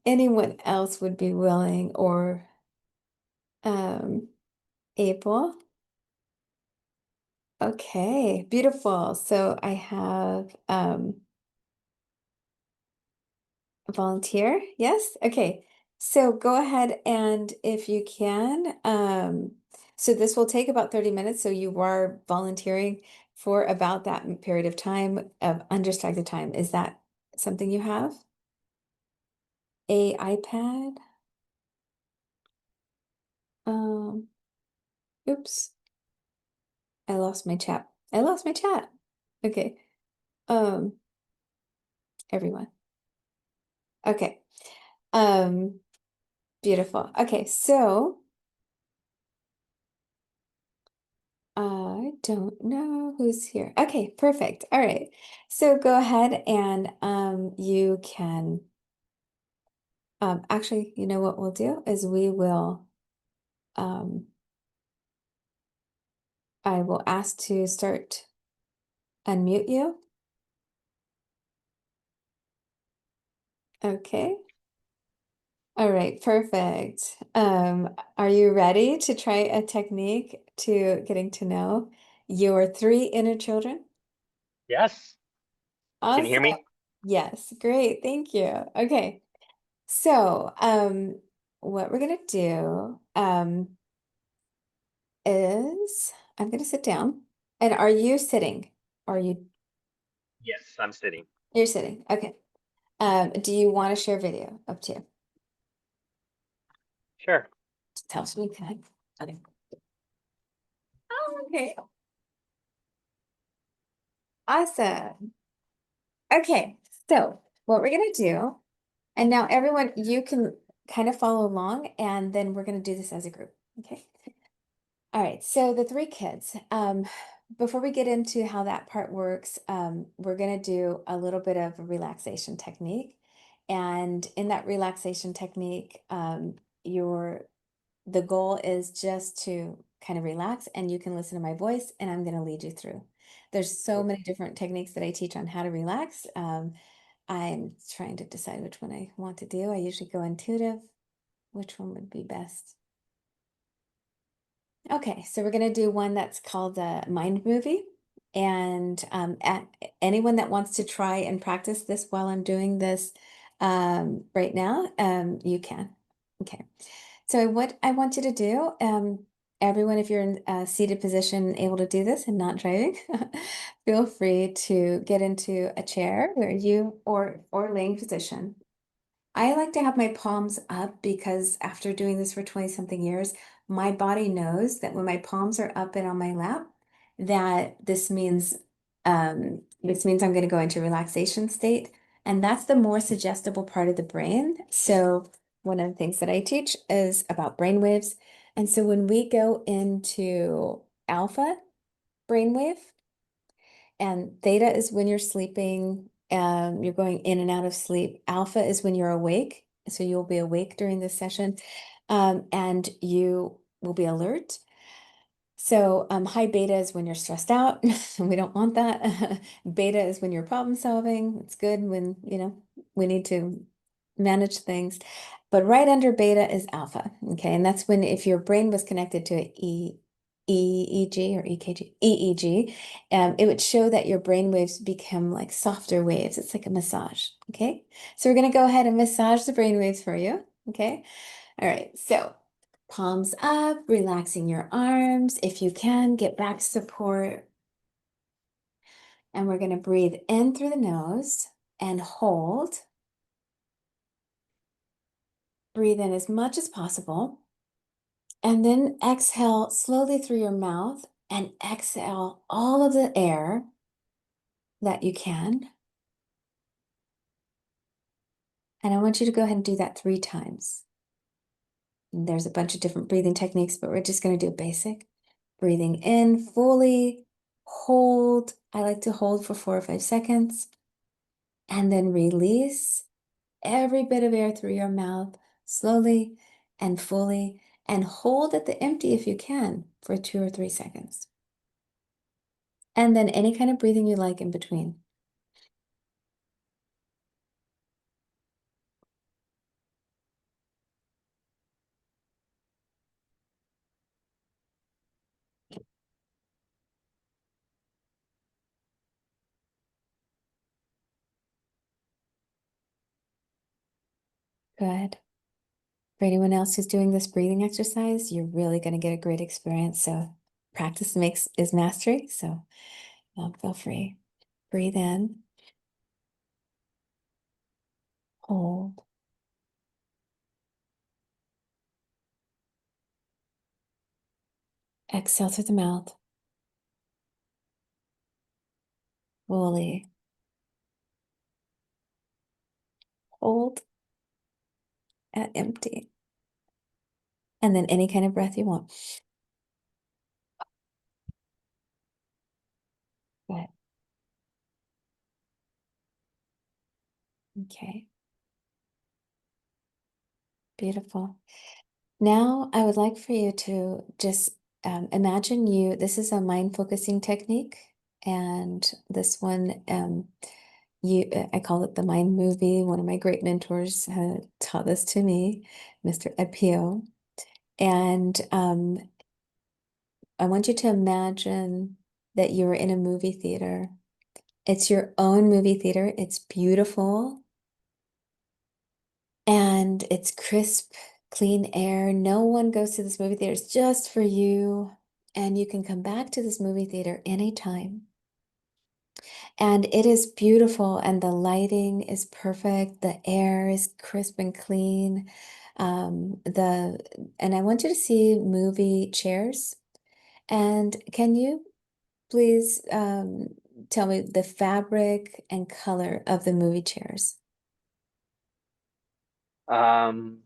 Anyone else would be willing or um able? Okay, beautiful. So I have a volunteer. Yes. Okay. So go ahead, and if you can, so this will take about 30 minutes. So you are volunteering for about that period of time of undistracted time. Is that something you have? A iPad? Um, oops. I lost my chat. I lost my chat. Okay. Um, everyone. Okay. Um, beautiful. Okay, so I don't know who's here. Okay, perfect. All right. So go ahead and you can actually, you know what we'll do is um I will ask to start unmute you. Okay. All right, perfect. Are you ready to try a technique to getting to know your three inner children? Yes. Can you Awesome. hear me? Yes, great. Thank you. Okay. So, what we're gonna do is I'm gonna sit down. And are you sitting? Are Yes, I'm sitting. you're sitting? Okay. Do you want to share video? Up to you. Sure. Tell me, okay. Okay. Oh, okay. Awesome. Okay. So what we're gonna do, and now everyone, you can kind of follow along, and then we're gonna do this as a group. Okay. All right, so the three kids. Before we get into how that part works, we're going to do a little bit of a relaxation technique. And in that relaxation technique, the goal is just to kind of relax, and you can listen to my voice, and I'm going to lead you through. There's so Cool. many different techniques that I teach on how to relax. I'm trying to decide which one I want to do. I usually go intuitive. Which one would be best? Okay, so we're going to do one that's called the Mind Movie. And anyone that wants to try and practice this while I'm doing this right now, you can. Okay, so what I want you to do, everyone, if you're in a seated position, able to do this and not driving, feel free to get into a chair where you or laying position. I like to have my palms up because after doing this for 20 something years, my body knows that when my palms are up and on my lap, that this means I'm going to go into relaxation state. And that's the more suggestible part of the brain. So one of the things that I teach is about brain waves. And so when we go into alpha brainwave, and theta is when you're sleeping, you're going in and out of sleep. Alpha is when you're awake. So you'll be awake during this session, and you will be alert. So high beta is when you're stressed out. We don't want that. Beta is when you're problem solving. It's good when, we need to manage things. But right under beta is alpha. Okay. And that's when if your brain was connected to EEG or EEG, it would show that your brain waves become like softer waves. It's like a massage. Okay. So we're going to go ahead and massage the brain waves for you. Okay. All right. So palms up, relaxing your arms. If you can, get back support. And we're going to breathe in through the nose and hold. Breathe in as much as possible. And then exhale slowly through your mouth and exhale all of the air that you can. And I want you to go ahead and do that 3 times. And there's a bunch of different breathing techniques, but we're just going to do basic. Breathing in fully, hold. I like to hold for 4 or 5 seconds. And then release every bit of air through your mouth slowly and fully. And hold at the empty if you can for 2 or 3 seconds. And then any kind of breathing you like in between. Good. For anyone else who's doing this breathing exercise, you're really going to get a great experience. So practice makes is mastery. So feel free. Breathe in, hold, exhale through the mouth, fully hold at empty. And then any kind of breath you want. Good. Okay. Beautiful. Now I would like for you to just imagine this is a mind focusing technique. And this one, I call it the mind movie. One of my great mentors taught this to me, Mr. Pt2. And I want you to imagine that you're in a movie theater. It's your own movie theater. It's beautiful and it's crisp, clean air. No one goes to this movie theater. It's just for you. And you can come back to this movie theater anytime. And it is beautiful, and the lighting is perfect. The air is crisp and clean. And I want you to see movie chairs. And can you please tell me the fabric and color of the movie chairs? Um,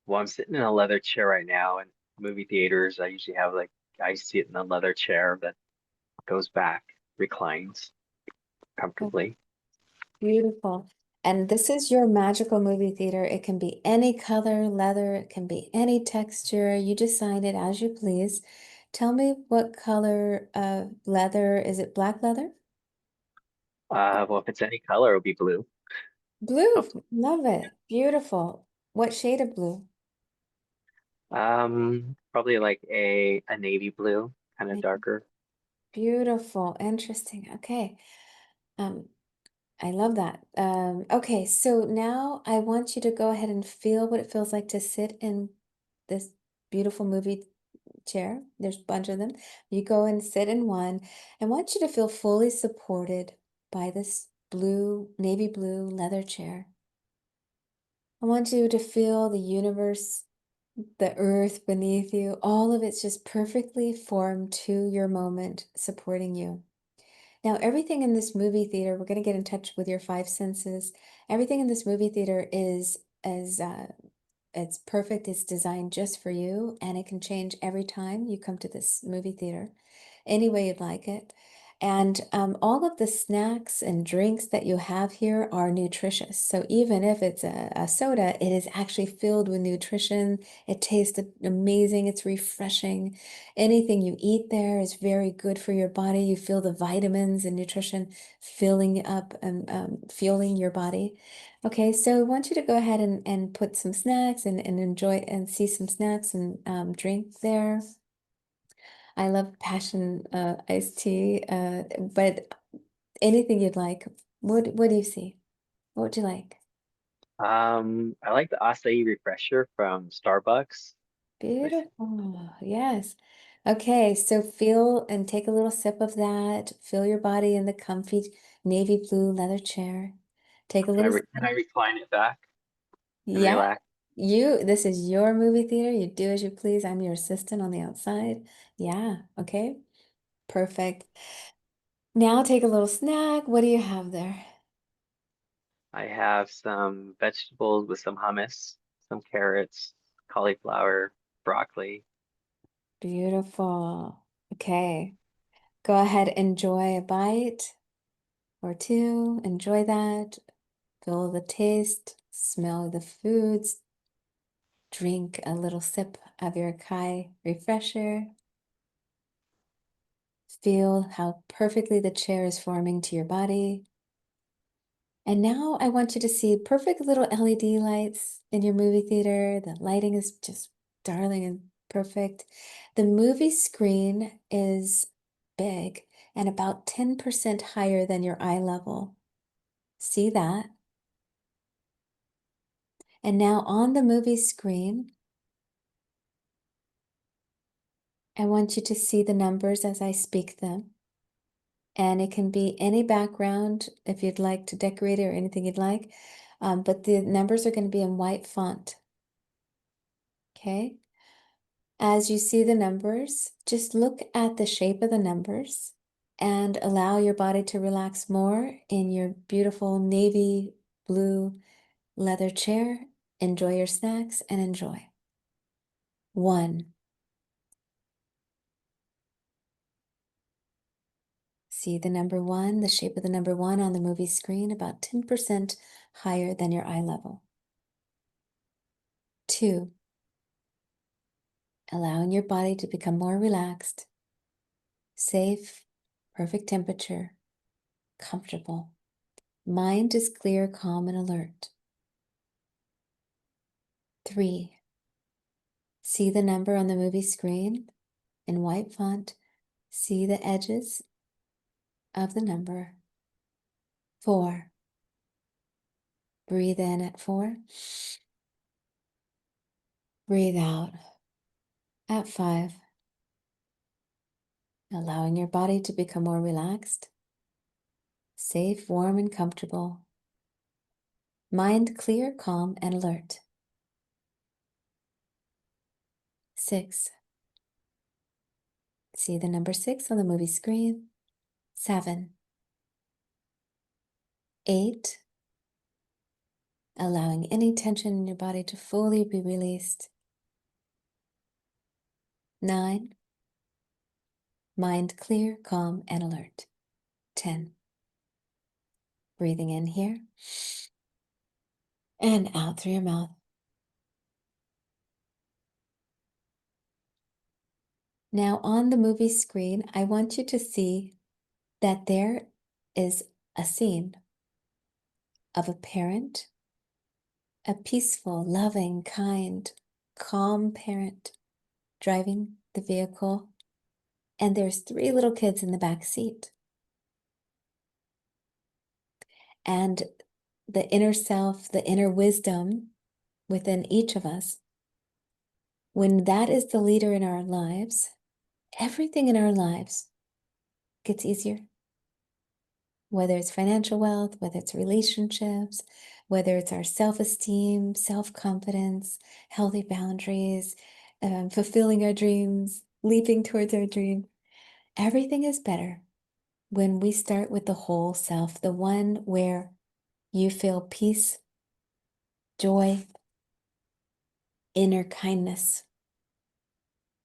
well, I'm sitting in a leather chair right now in movie theaters. I usually have like I sit in a leather chair that goes back, reclines comfortably. Beautiful. And this is your magical movie theater. It can be any color, leather, it can be any texture. You decide it as you please. Tell me what color of leather, is it black leather? Well, if it's any color, it'll be blue. Oh, Blue, love it. Beautiful. What shade of blue? probably like a navy blue, kind of darker. Beautiful, interesting. Okay. Um, I love that. Okay, so now I want you to go ahead and feel what it feels like to sit in this beautiful movie chair. There's a bunch of them. You go and sit in one. I want you to feel fully supported by this blue, navy blue leather chair. I want you to feel the universe, the earth beneath you, all of it's just perfectly formed to your moment, supporting you. Now, everything in this movie theater, we're going to get in touch with your five senses. Everything in this movie theater is as it's perfect. It's designed just for you, and it can change every time you come to this movie theater, any way you'd like it. And all of the snacks and drinks that you have here are nutritious. So even if it's a soda, it is actually filled with nutrition. It tastes amazing. It's refreshing. Anything you eat there is very good for your body. You feel the vitamins and nutrition filling up and fueling your body. Okay, so I want you to go ahead and put some snacks and enjoy and see some snacks and drink there. I love passion iced tea, but anything you'd like. What do you see? What would you like? I like the acai refresher from Starbucks. My f- Beautiful. Yes. Okay, so feel and take a little sip of that. Feel your body in the comfy navy blue leather chair. Take a little Can I sip. recline it back and Yeah. relax? This is your movie theater. You do as you please. I'm your assistant on the outside. Yeah. Okay. Perfect. Now take a little snack. What do you have there? I have some vegetables with some hummus, some carrots, cauliflower, broccoli. Beautiful. Okay. Go ahead, enjoy a bite or two. Enjoy that. Feel the taste, smell the foods, drink a little sip of your Kai refresher. Feel how perfectly the chair is forming to your body. And now I want you to see perfect little LED lights in your movie theater. The lighting is just darling and perfect. The movie screen is big and about 10% higher than your eye level. See that? And now on the movie screen, I want you to see the numbers as I speak them. And it can be any background if you'd like to decorate it or anything you'd like. But the numbers are going to be in white font. Okay. As you see the numbers, just look at the shape of the numbers and allow your body to relax more in your beautiful navy blue leather chair. Enjoy your snacks and enjoy. 1. See the number 1, the shape of the number 1 on the movie screen, about 10% higher than your eye level. 2. Allowing your body to become more relaxed, safe, perfect temperature, comfortable. Mind is clear, calm, and alert. 3. See the number on the movie screen in white font. See the edges of the number. 4. Breathe in at 4. Breathe out at 5. Allowing your body to become more relaxed, safe, warm, and comfortable. Mind clear, calm, and alert. 6. See the number 6 on the movie screen. 7. 8. Allowing any tension in your body to fully be released. 9. Mind clear, calm, and alert. 10. Breathing in here and out through your mouth. Now, on the movie screen, I want you to see that there is a scene of a parent, a peaceful, loving, kind, calm parent driving the vehicle, and there's three little kids in the back seat. And the inner self, the inner wisdom within each of us, when that is the leader in our lives, everything in our lives gets easier. Whether it's financial wealth, whether it's relationships, whether it's our self-esteem, self-confidence, healthy boundaries, fulfilling our dreams, leaping towards our dream. Everything is better when we start with the whole self, the one where you feel peace, joy, inner kindness,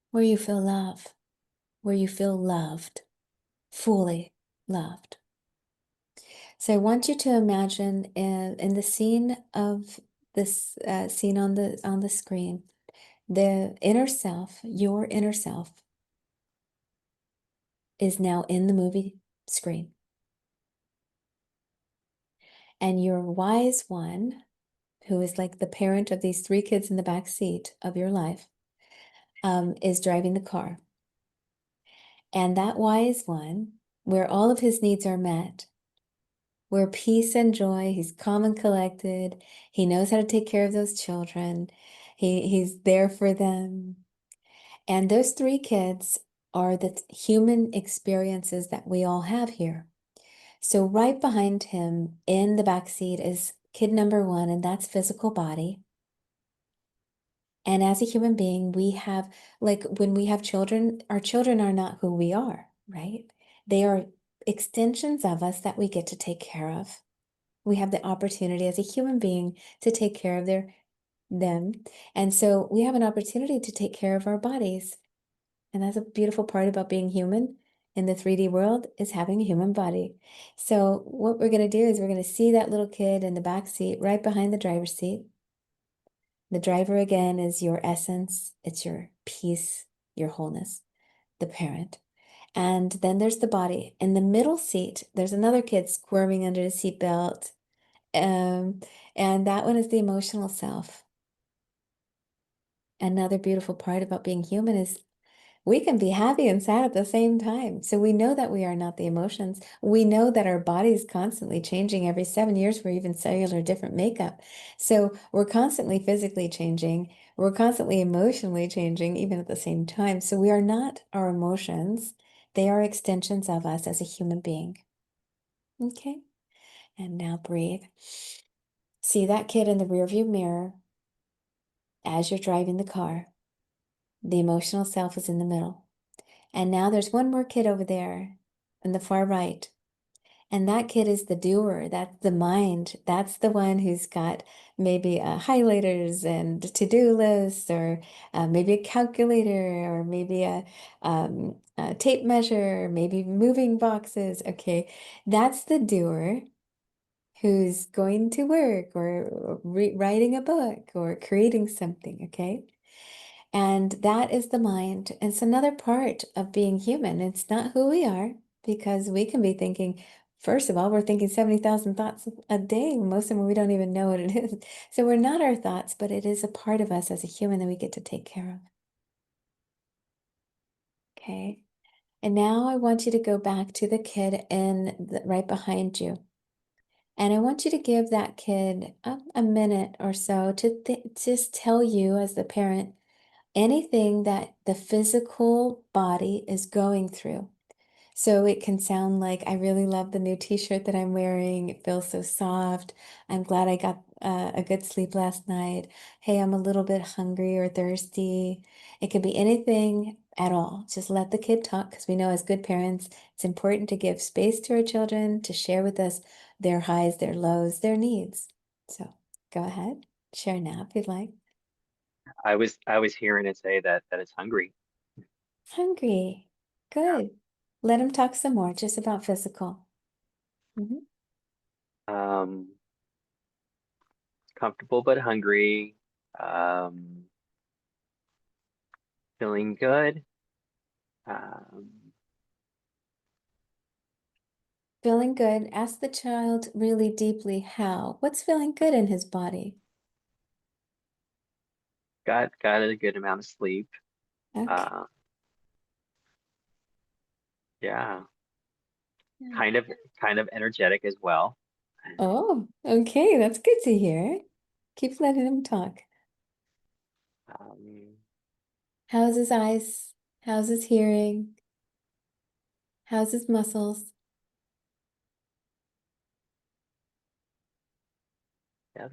where you feel love, where you feel loved, fully loved. So I want you to imagine in the scene of this scene on the screen, the inner self, your inner self, is now in the movie screen. And your wise one, who is like the parent of these three kids in the back seat of your life, is driving the car. And that wise one, where all of his needs are met, where peace and joy, he's calm and collected, he knows how to take care of those children, he's there for them. And those three kids are the human experiences that we all have here. So right behind him in the back seat is kid number one, and that's physical body. And as a human being, we have, like when we have children, our children are not who we are, right? They are extensions of us that we get to take care of. We have the opportunity as a human being to take care of them. And so we have an opportunity to take care of our bodies. And that's a beautiful part about being human in the 3D world is having a human body. So what we're going to do is we're going to see that little kid in the back seat right behind the driver's seat. The driver again is your essence, it's your peace, your wholeness, the parent. And then there's the body. In the middle seat, there's another kid squirming under the seatbelt. Um, and that one is the emotional self. Another beautiful part about being human is we can be happy and sad at the same time. So we know that we are not the emotions. We know that our body is constantly changing every 7 years. We're even cellular different makeup. So we're constantly physically changing. We're constantly emotionally changing, even at the same time. So we are not our emotions. They are extensions of us as a human being. Okay. And now breathe. See that kid in the rearview mirror as you're driving the car. The emotional self is in the middle. And now there's one more kid over there in the far right. And that kid is the doer. That's the mind. That's the one who's got maybe highlighters and to-do lists, or maybe a calculator, or maybe a tape measure, maybe moving boxes. Okay, that's the doer who's going to work or writing a book or creating something. Okay. And that is the mind. It's another part of being human. It's not who we are because we can be thinking, first of all, we're thinking 70,000 thoughts a day. Most of them we don't even know what it is. So we're not our thoughts, but it is a part of us as a human that we get to take care of. Okay. And now I want you to go back to the kid right behind you. And I want you to give that kid a minute or so to just tell you as the parent anything that the physical body is going through. So it can sound like, I really love the new t-shirt that I'm wearing. It feels so soft. I'm glad I got a good sleep last night. Hey, I'm a little bit hungry or thirsty. It could be anything at all. Just let the kid talk because we know as good parents, it's important to give space to our children to share with us their highs, their lows, their needs. So go ahead, share now if you'd like. I was hearing it say that it's hungry. Hungry. Good. Let him talk some more, just about physical. Mhm. Um, Comfortable but hungry. Um, Feeling good. Um, Feeling good. Ask the child really deeply how. What's feeling good in his body? got a good amount of sleep. Okay. Uh, yeah, Yeah. kind of kind of energetic as well. Oh, okay. That's good to hear. Keep letting him talk. Um, How's his eyes? How's his hearing? How's his muscles? yeah,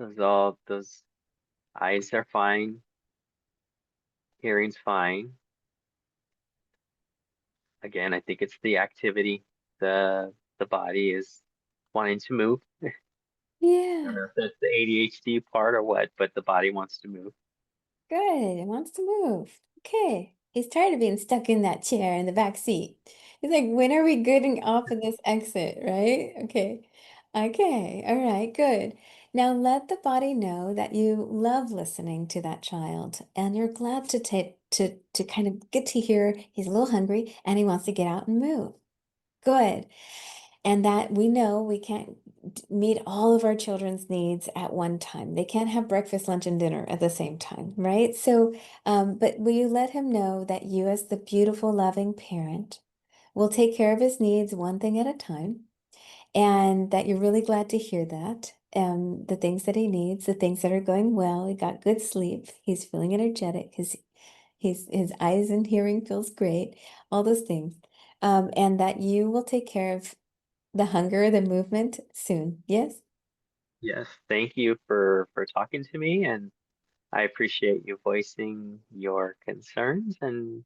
those eyes are fine, hearing's fine. Again, I think it's the activity. The body is wanting to move. I don't Yeah. know if that's the ADHD part or what, but the body wants to move. Good. He wants to move. Okay. He's tired of being stuck in that chair in the back seat. He's like, when are we getting off of this exit, right? Okay. Okay. All right. Good. Now let the body know that you love listening to that child and you're glad to take to kind of get to hear he's a little hungry and he wants to get out and move. Good. And that we know we can't meet all of our children's needs at one time. They can't have breakfast, lunch, and dinner at the same time, right? So, but will you let him know that you, as the beautiful, loving parent, will take care of his needs one thing at a time, and that you're really glad to hear that. The things that he needs, the things that are going well. He got good sleep. He's feeling energetic. His eyes and hearing feels great. All those things. And that you will take care of the hunger, the movement soon. Yes? Yes, thank you for talking to me, and I appreciate you voicing your concerns, and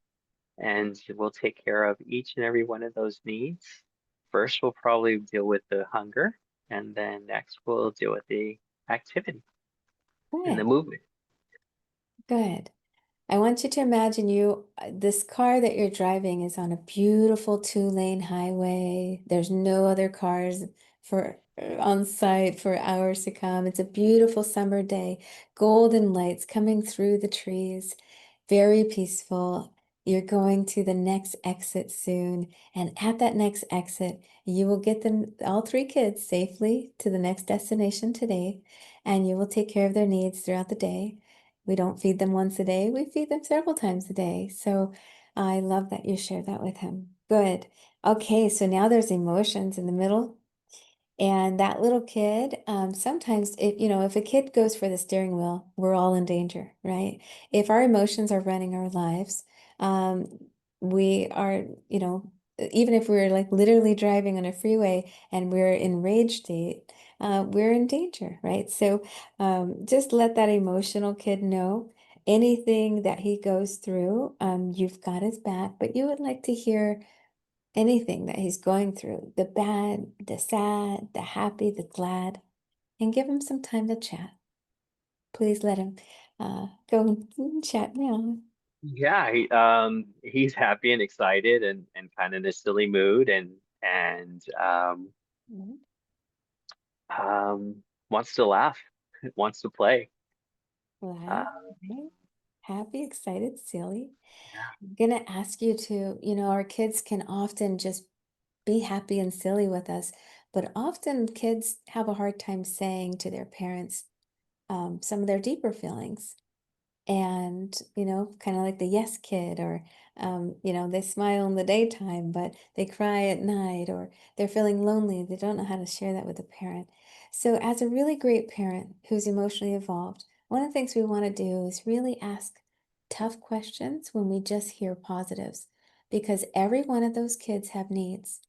we'll take care of each and every one of those needs. First, we'll probably deal with the hunger, and then next we'll deal with the activity and the Good. movement. Good. I want you to imagine this car that you're driving is on a beautiful two-lane highway. There's no other cars for on site for hours to come. It's a beautiful summer day, golden lights coming through the trees, very peaceful. You're going to the next exit soon, and at that next exit, you will get them all three kids safely to the next destination today, and you will take care of their needs throughout the day. We don't feed them once a day, we feed them several times a day. So I love that you shared that with him. Good. Okay, so now there's emotions in the middle. And that little kid, sometimes if a kid goes for the steering wheel, we're all in danger, right? If our emotions are running our lives, we are, even if we're like literally driving on a freeway and we're in rage state, we're in danger, right? So just let that emotional kid know anything that he goes through, you've got his back, but you would like to hear anything that he's going through, the bad, the sad, the happy, the glad, and give him some time to chat. Please let him go and chat now. Yeah, he's happy and excited and kind of in a silly mood Mhm. wants to laugh, wants to play. Glad, Uh, right? Happy, excited, silly. yeah. I'm gonna ask you to, our kids can often just be happy and silly with us, but often kids have a hard time saying to their parents some of their deeper feelings. And kind of like the yes kid, or they smile in the daytime but they cry at night, or they're feeling lonely, they don't know how to share that with a parent. So as a really great parent who's emotionally evolved, one of the things we want to do is really ask tough questions when we just hear positives, because every one of those kids have needs,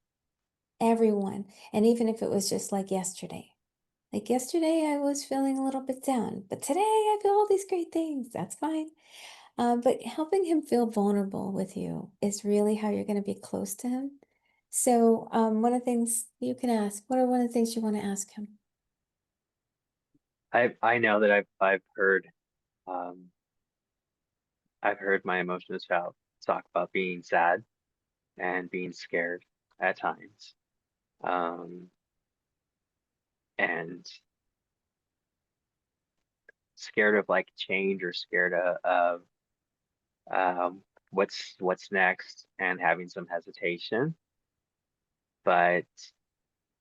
everyone. And even if it was just like yesterday I was feeling a little bit down, but today I feel all these great things. That's fine. But helping him feel vulnerable with you is really how you're going to be close to him. So, one of the things you can ask, what are one of the things you want to ask him? I know that um I've heard my emotional child talk about being sad and being scared at times. Um and scared of like change or scared of what's next and having some hesitation. But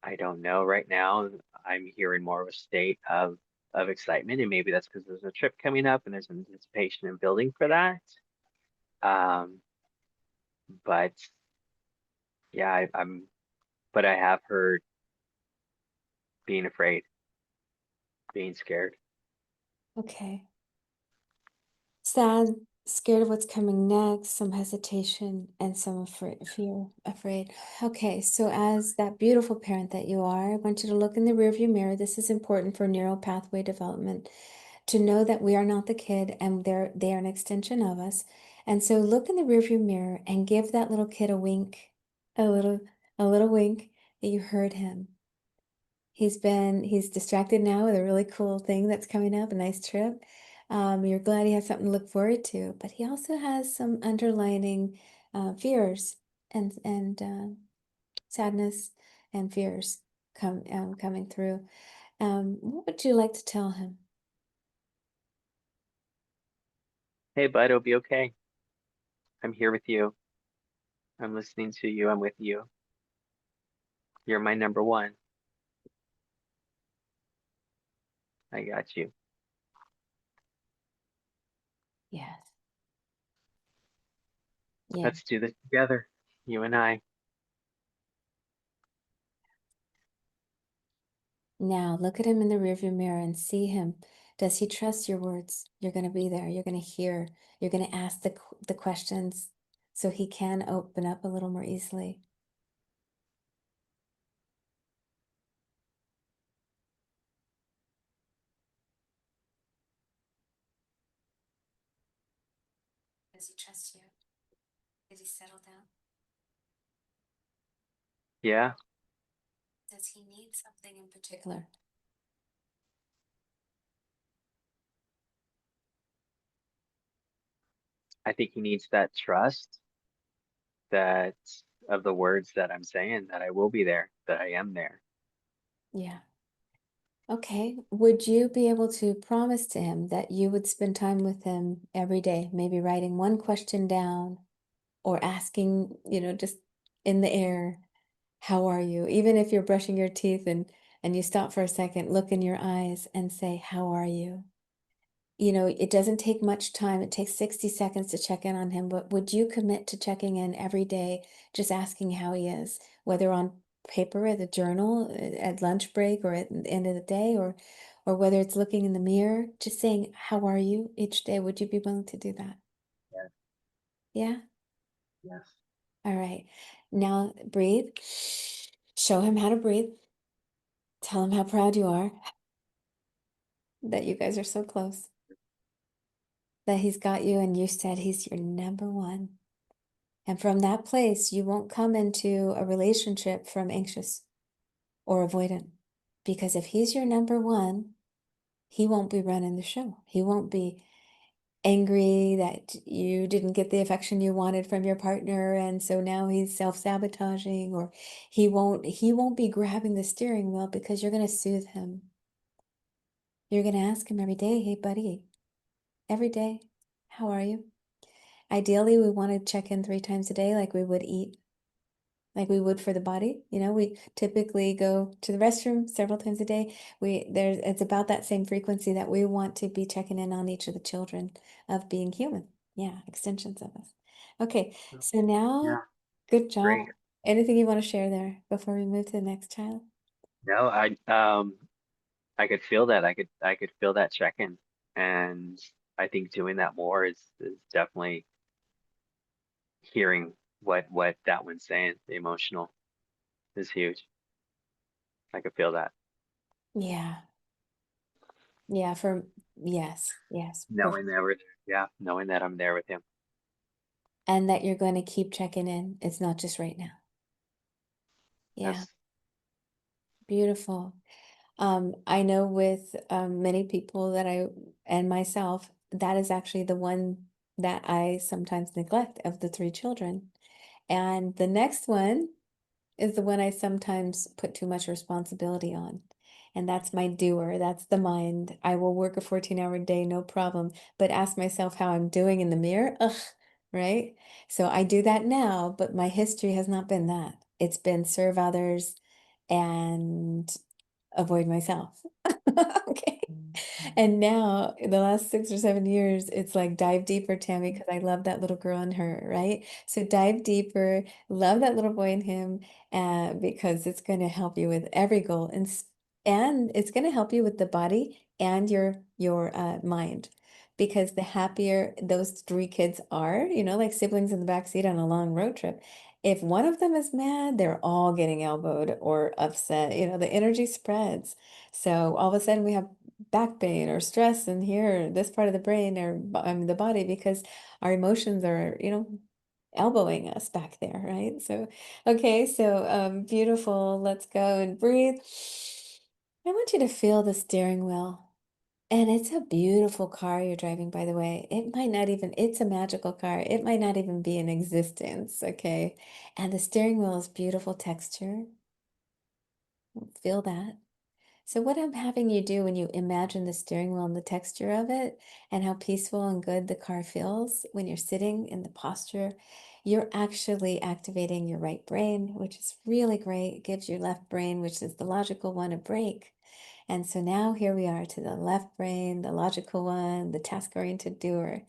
I don't know right now. I'm hearing more of a state of excitement, and maybe that's because there's a trip coming up and there's anticipation and building for that. Um, but yeah, but I have heard being afraid, being scared. Okay. Sad, scared of what's coming next, some hesitation, and some fear, afraid. Okay, so as that beautiful parent that you are, I want you to look in the rearview mirror. This is important for neural pathway development to know that we are not the kid and they are an extension of us. And so look in the rearview mirror and give that little kid a wink, a little, a little wink that you heard him. He's distracted now with a really cool thing that's coming up, a nice trip. You're glad he has something to look forward to, but he also has some underlining fears and sadness and fears coming through. What would you like to tell him? Hey, bud, it'll be okay. I'm here with you. I'm listening to you. I'm with you. You're my number one. I got you. Yes. Yeah. Let's do this together, you and I. Now look at him in the rearview mirror and see him. Does he trust your words? You're going to be there. You're going to hear. You're going to ask the questions so he can open up a little more easily. Does he trust you? Did he settle down? Yeah, Does he need something in particular? I think he needs that trust that of the words that I'm saying, that I will be there, that I am there. Yeah. Okay. Would you be able to promise to him that you would spend time with him every day, maybe writing one question down or asking, just in the air, how are you? Even if you're brushing your teeth and you stop for a second, look in your eyes and say, how are you? It doesn't take much time. It takes 60 seconds to check in on him, but would you commit to checking in every day, just asking how he is, whether on paper at the journal, at lunch break, or at the end of the day, or whether it's looking in the mirror, just saying, how are you each day? Would you be willing to do that? Yes, Yeah? yes. All right. Now breathe. Show him how to breathe. Tell him how proud you are that you guys are so close, that he's got you, and you said he's your number one. And from that place, you won't come into a relationship from anxious or avoidant. Because if he's your number one, he won't be running the show. He won't be angry that you didn't get the affection you wanted from your partner, and so now he's self-sabotaging, or he won't be grabbing the steering wheel because you're going to soothe him. You're going to ask him every day, hey buddy, every day, how are you? Ideally, we want to check in 3 times a day like we would eat, like we would for the body. We typically go to the restroom several times a day. It's about that same frequency that we want to be checking in on each of the children of being human. Yeah, extensions of us. Okay, so now, Yeah, good job. great. Anything you want to share there before we move to the next child? No, I could feel that. I could feel that check-in. And I think doing that more is definitely hearing what that one's saying. The emotional is huge. I could feel that. Yeah, yeah, yes, yes, Knowing perfect. that we're there. Yeah, knowing that I'm there with him. And that you're going to keep checking in. It's not just right now. Yeah, Yes. beautiful. I know with many people that and myself, that is actually the one that I sometimes neglect of the 3 children. And the next one is the one I sometimes put too much responsibility on. And that's my doer. That's the mind. I will work a 14-hour day, no problem. But ask myself how I'm doing in the mirror. Ugh, right? So I do that now, but my history has not been that. It's been serve others and avoid myself. Okay. And now, in the last 6 or 7 years, it's like dive deeper, Tammy, because I love that little girl in her, right? So dive deeper, love that little boy in him, because it's going to help you with every goal, and it's going to help you with the body and your mind. Because the happier those three kids are, like siblings in the back seat on a long road trip, if one of them is mad, they're all getting elbowed or upset. The energy spreads. So all of a sudden we have back pain or stress in here, this part of the brain or I mean the body because our emotions are, elbowing us back there, right? So, okay, so beautiful. Let's go and breathe. I want you to feel the steering wheel. And it's a beautiful car you're driving, by the way. It's a magical car. It might not even be in existence, okay? And the steering wheel is beautiful texture. Feel that. So what I'm having you do when you imagine the steering wheel and the texture of it and how peaceful and good the car feels when you're sitting in the posture, you're actually activating your right brain, which is really great. It gives your left brain, which is the logical one, a break. And so now here we are to the left brain, the logical one, the task-oriented doer.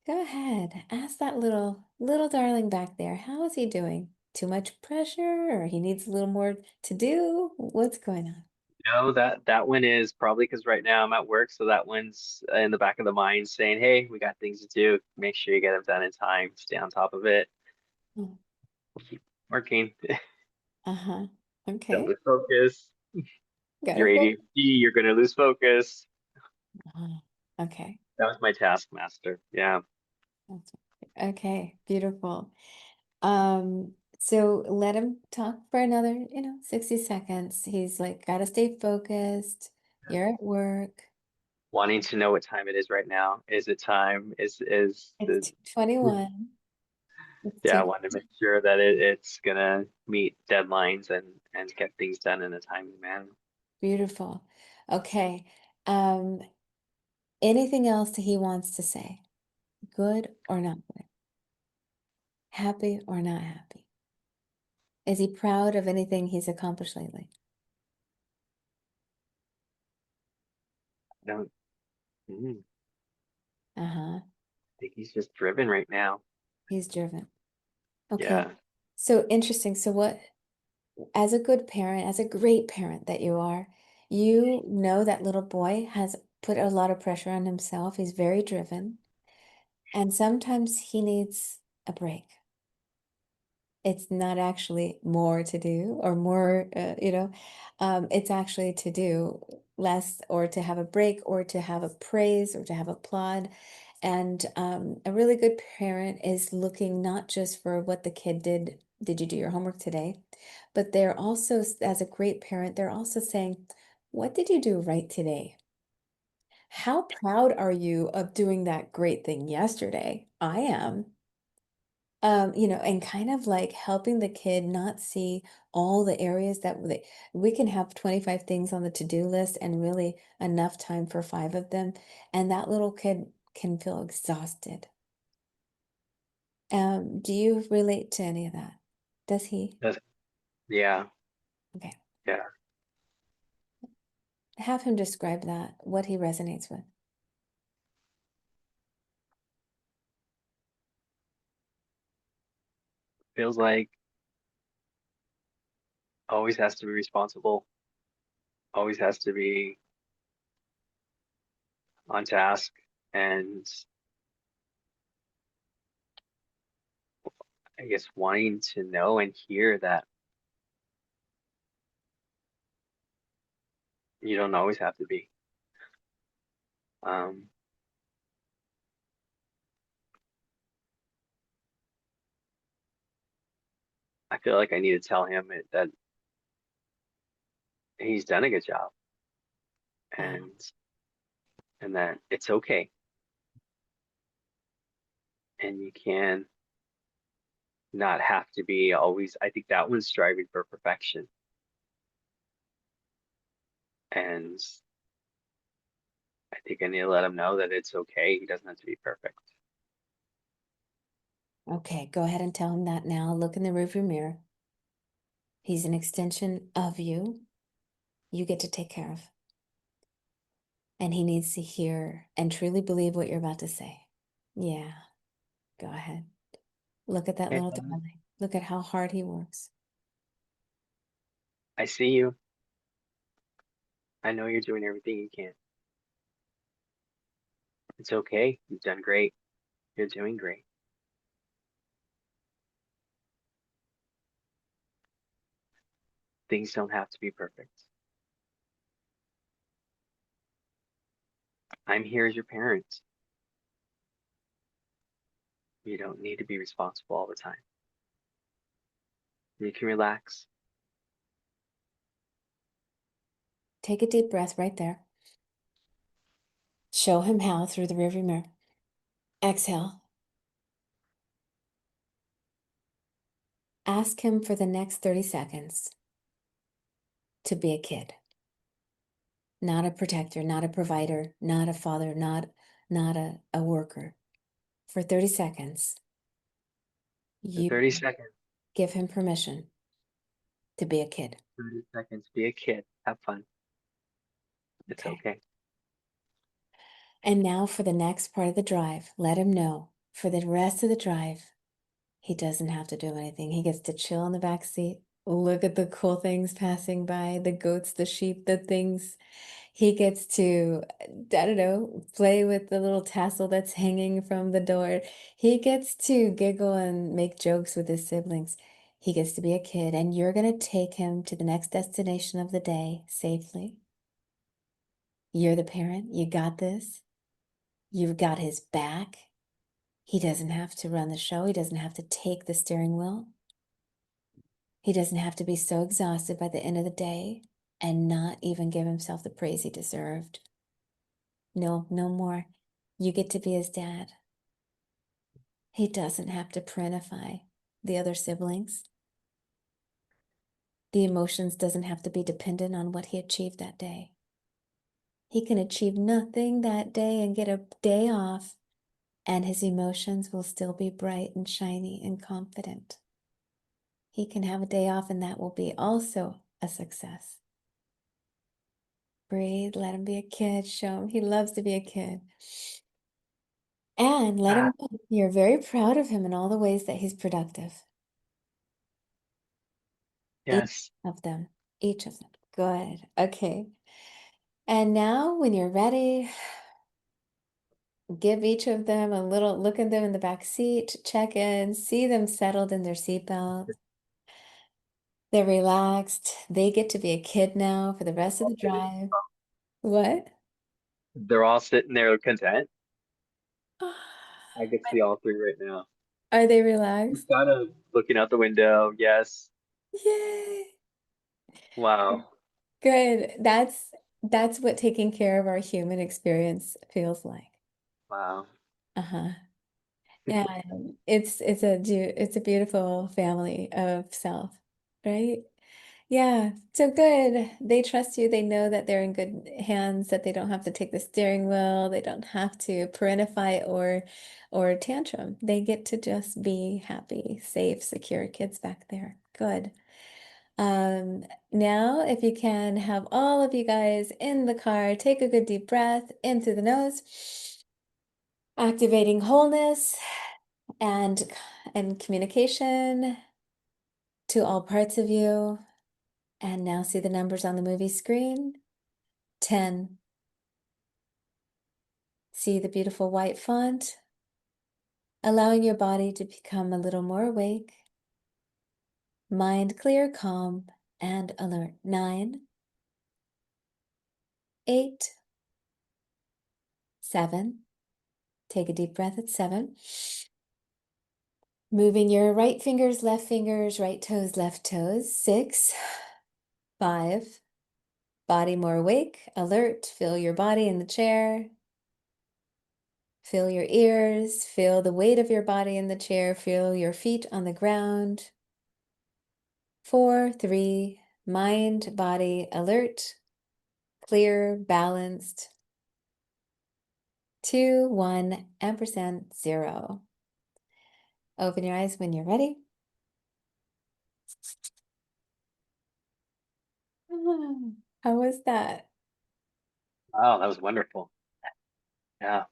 Go ahead, ask that little darling back there, how is he doing? Too much pressure, or he needs a little more to do? What's going on? No, that one is probably because right now I'm at work, so that one's in the back of the mind saying, "Hey, we got things to do. Make sure you get them done in time. Stay on top of it. Mm, Keep working. uh-huh. Don't Okay. lose focus. Gotta Your focus. ADHD, you're gonna lose focus." Uh-huh. Okay. That was my taskmaster. Yeah. That's okay. Beautiful. So let him talk for another, 60 seconds. He's like, gotta stay focused. You're at work. Wanting to know what time it is right now. Is it time? Is It's the 2:21. It's Yeah, I two. wanted to make sure that it's gonna meet deadlines and get things done in a timely manner. Beautiful. Okay. Um, Anything else that he wants to say? Good or not good? Happy or not happy? Is he proud of anything he's accomplished lately? I don't Uh-huh. think he's just driven right now. He's driven. Okay. Yeah. So interesting. So what, as a good parent, as a great parent that you are, you know that little boy has put a lot of pressure on himself. He's very driven, and sometimes he needs a break. It's not actually more to do or more, it's actually to do less or to have a break or to have a praise or to have applaud. And a really good parent is looking not just for what the kid did. Did you do your homework today? But they're also, as a great parent, they're also saying, what did you do right today? How proud are you of doing that great thing yesterday? I am. And kind of like helping the kid not see all the areas that we can have 25 things on the to-do list and really enough time for five of them. And that little kid can feel exhausted. Do you relate to any of that? Does he? That's, yeah. Okay. Yeah. Have him describe that, what he resonates with. Feels like always has to be responsible, always has to be on task, and I guess wanting to know and hear that you don't always have to be. Um, I feel like I need to tell him that he's done a good job Uh, and that it's okay and you can not have to be always. I think that one's striving for perfection. And I think I need to let him know that it's okay. He doesn't have to be perfect. Okay, go ahead and tell him that now. Look in the rearview mirror. He's an extension of you. You get to take care of. And he needs to hear and truly believe what you're about to say. Yeah, go ahead. Look at that Hey, little bud, darling. Look at how hard he works. I see you. I know you're doing everything you can. It's okay. You've done great. You're doing great. Things don't have to be perfect. I'm here as your parent. You don't need to be responsible all the time. You can relax. Take a deep breath right there. Show him how through the rearview mirror. Exhale. Ask him for the next 30 seconds to be a kid, not a protector, not a provider, not a father, not a worker. For 30 seconds, For you 30 seconds, give him permission to be a kid. 30 seconds, be a kid. Have fun. It's Okay. okay. And now for the next part of the drive, let him know for the rest of the drive, he doesn't have to do anything. He gets to chill in the back seat, look at the cool things passing by, the goats, the sheep, the things. He gets to, I don't know, play with the little tassel that's hanging from the door. He gets to giggle and make jokes with his siblings. He gets to be a kid, and you're going to take him to the next destination of the day safely. You're the parent. You got this. You've got his back. He doesn't have to run the show. He doesn't have to take the steering wheel. He doesn't have to be so exhausted by the end of the day and not even give himself the praise he deserved. No, no more. You get to be his dad. He doesn't have to parentify the other siblings. The emotions doesn't have to be dependent on what he achieved that day. He can achieve nothing that day and get a day off, and his emotions will still be bright and shiny and confident. He can have a day off, and that will be also a success. Breathe, let him be a kid, show him he loves to be a kid. And let Ah, him know you're very proud of him in all the ways that he's productive. Each yes. of them, each of them. Good. Okay. And now, when you're ready, give each of them a little look at them in the back seat, check in, see them settled in their seatbelt. They're relaxed. They get to be a kid now for the rest of the drive. What? They're all sitting there content. I can see all three right now. Are they Just relaxed? kind of looking out the window. Yes. Yay. Wow. Good. That's what taking care of our human experience feels like. Wow. Uh-huh. And it's a beautiful family of self, right? Yeah, so good. They trust you. They know that they're in good hands, that they don't have to take the steering wheel, they don't have to parentify or tantrum. They get to just be happy, safe, secure kids back there. Good. Um, Now if you can have all of you guys in the car, take a good deep breath in through the nose, activating wholeness and communication to all parts of you. And now see the numbers on the movie screen. 10. See the beautiful white font, allowing your body to become a little more awake, mind clear, calm, and alert. 9, 8, 7. Take a deep breath at 7. Moving your right fingers, left fingers, right toes, left toes. 6, 5. Body more awake, alert. Feel your body in the chair. Feel your ears. Feel the weight of your body in the chair. Feel your feet on the ground. 4, 3. Mind, body, alert, clear, balanced. 2, 1, ampersand 0. Open your eyes when you're ready. How was that? Oh, that was wonderful. Yeah,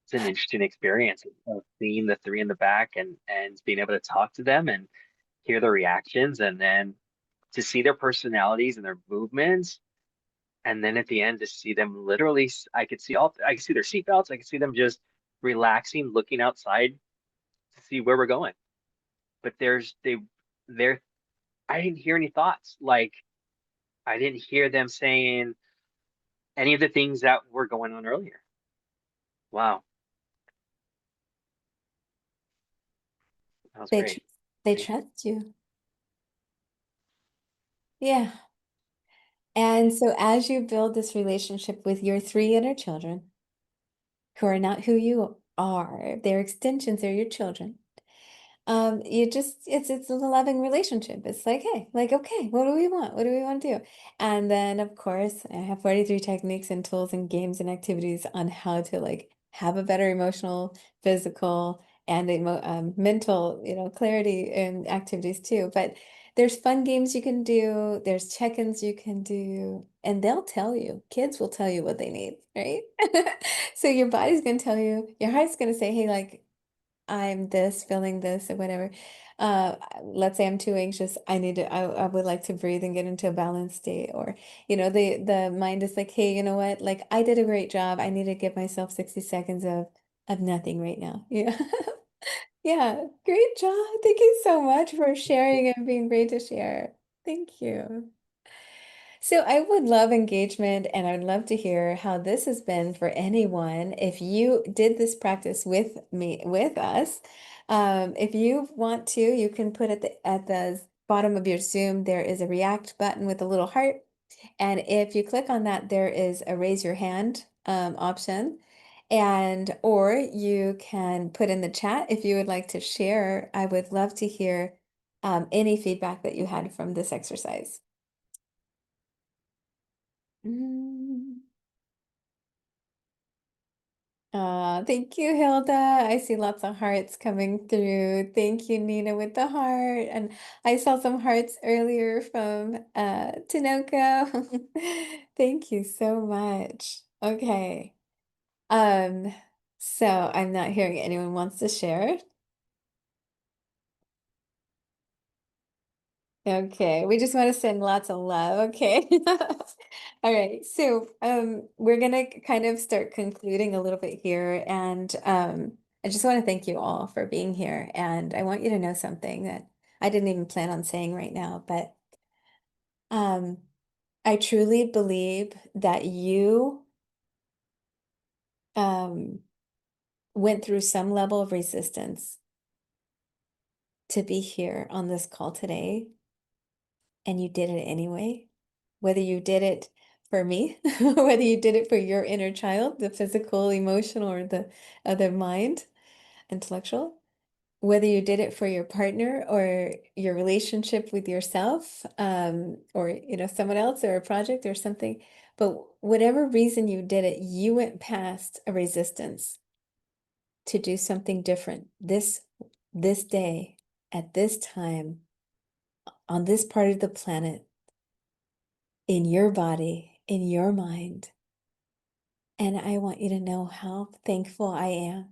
it's an interesting experience of seeing the three in the back and being able to talk to them and hear their reactions, and then to see their personalities and their movements, and then at the end to see them literally. I could see their seatbelts. I could see them just relaxing, looking outside to see where we're going. But there. I didn't hear any thoughts. Like I didn't hear them saying any of the things that were going on earlier. Wow, that was They great. tr they Thank you. trust you. Yeah. And so as you build this relationship with your three inner children, who are not who you are, they're extensions, they're your children. You just it's a loving relationship. It's like, hey, like, okay, what do we want? What do we want to do? And then of course, I have 43 techniques and tools and games and activities on how to like have a better emotional, physical, and mental, clarity and activities too. But there's fun games you can do, there's check-ins you can do, and they'll tell you. Kids will tell you what they need, right? So your body's gonna tell you, your heart's gonna say, hey, like I'm this, feeling this, or whatever. Let's say I'm too anxious. I would like to breathe and get into a balanced state. Or, the mind is like, hey, you know what? Like I did a great job. I need to give myself 60 seconds of nothing right now. Yeah. Yeah. Great job. Thank you so much for sharing and being great to share. Thank you. So I would love engagement and I'd love to hear how this has been for anyone. If you did this practice with me, with us, if you want to, you can put at the bottom of your Zoom, there is a react button with a little heart. And if you click on that, there is a raise your hand option. And or you can put in the chat if you would like to share. I would love to hear any feedback that you had from this exercise. Mm. Thank you, Hilda. I see lots of hearts coming through. Thank you, Nina, with the heart. And I saw some hearts earlier from Tinoco. Thank you so much. Okay. Um, so I'm not hearing anyone wants to share. Okay, we just want to send lots of love. Okay. All right. So, we're gonna kind of start concluding a little bit here, and I just want to thank you all for being here. And I want you to know something that I didn't even plan on saying right now, but um, I truly believe that you um went through some level of resistance to be here on this call today, and you did it anyway. Whether you did it for me, whether you did it for your inner child, the physical, emotional, or the other mind, intellectual, whether you did it for your partner or your relationship with yourself, or someone else or a project or something, but whatever reason you did it, you went past a resistance to do something different this day at this time on this part of the planet in your body, in your mind. And I want you to know how thankful I am.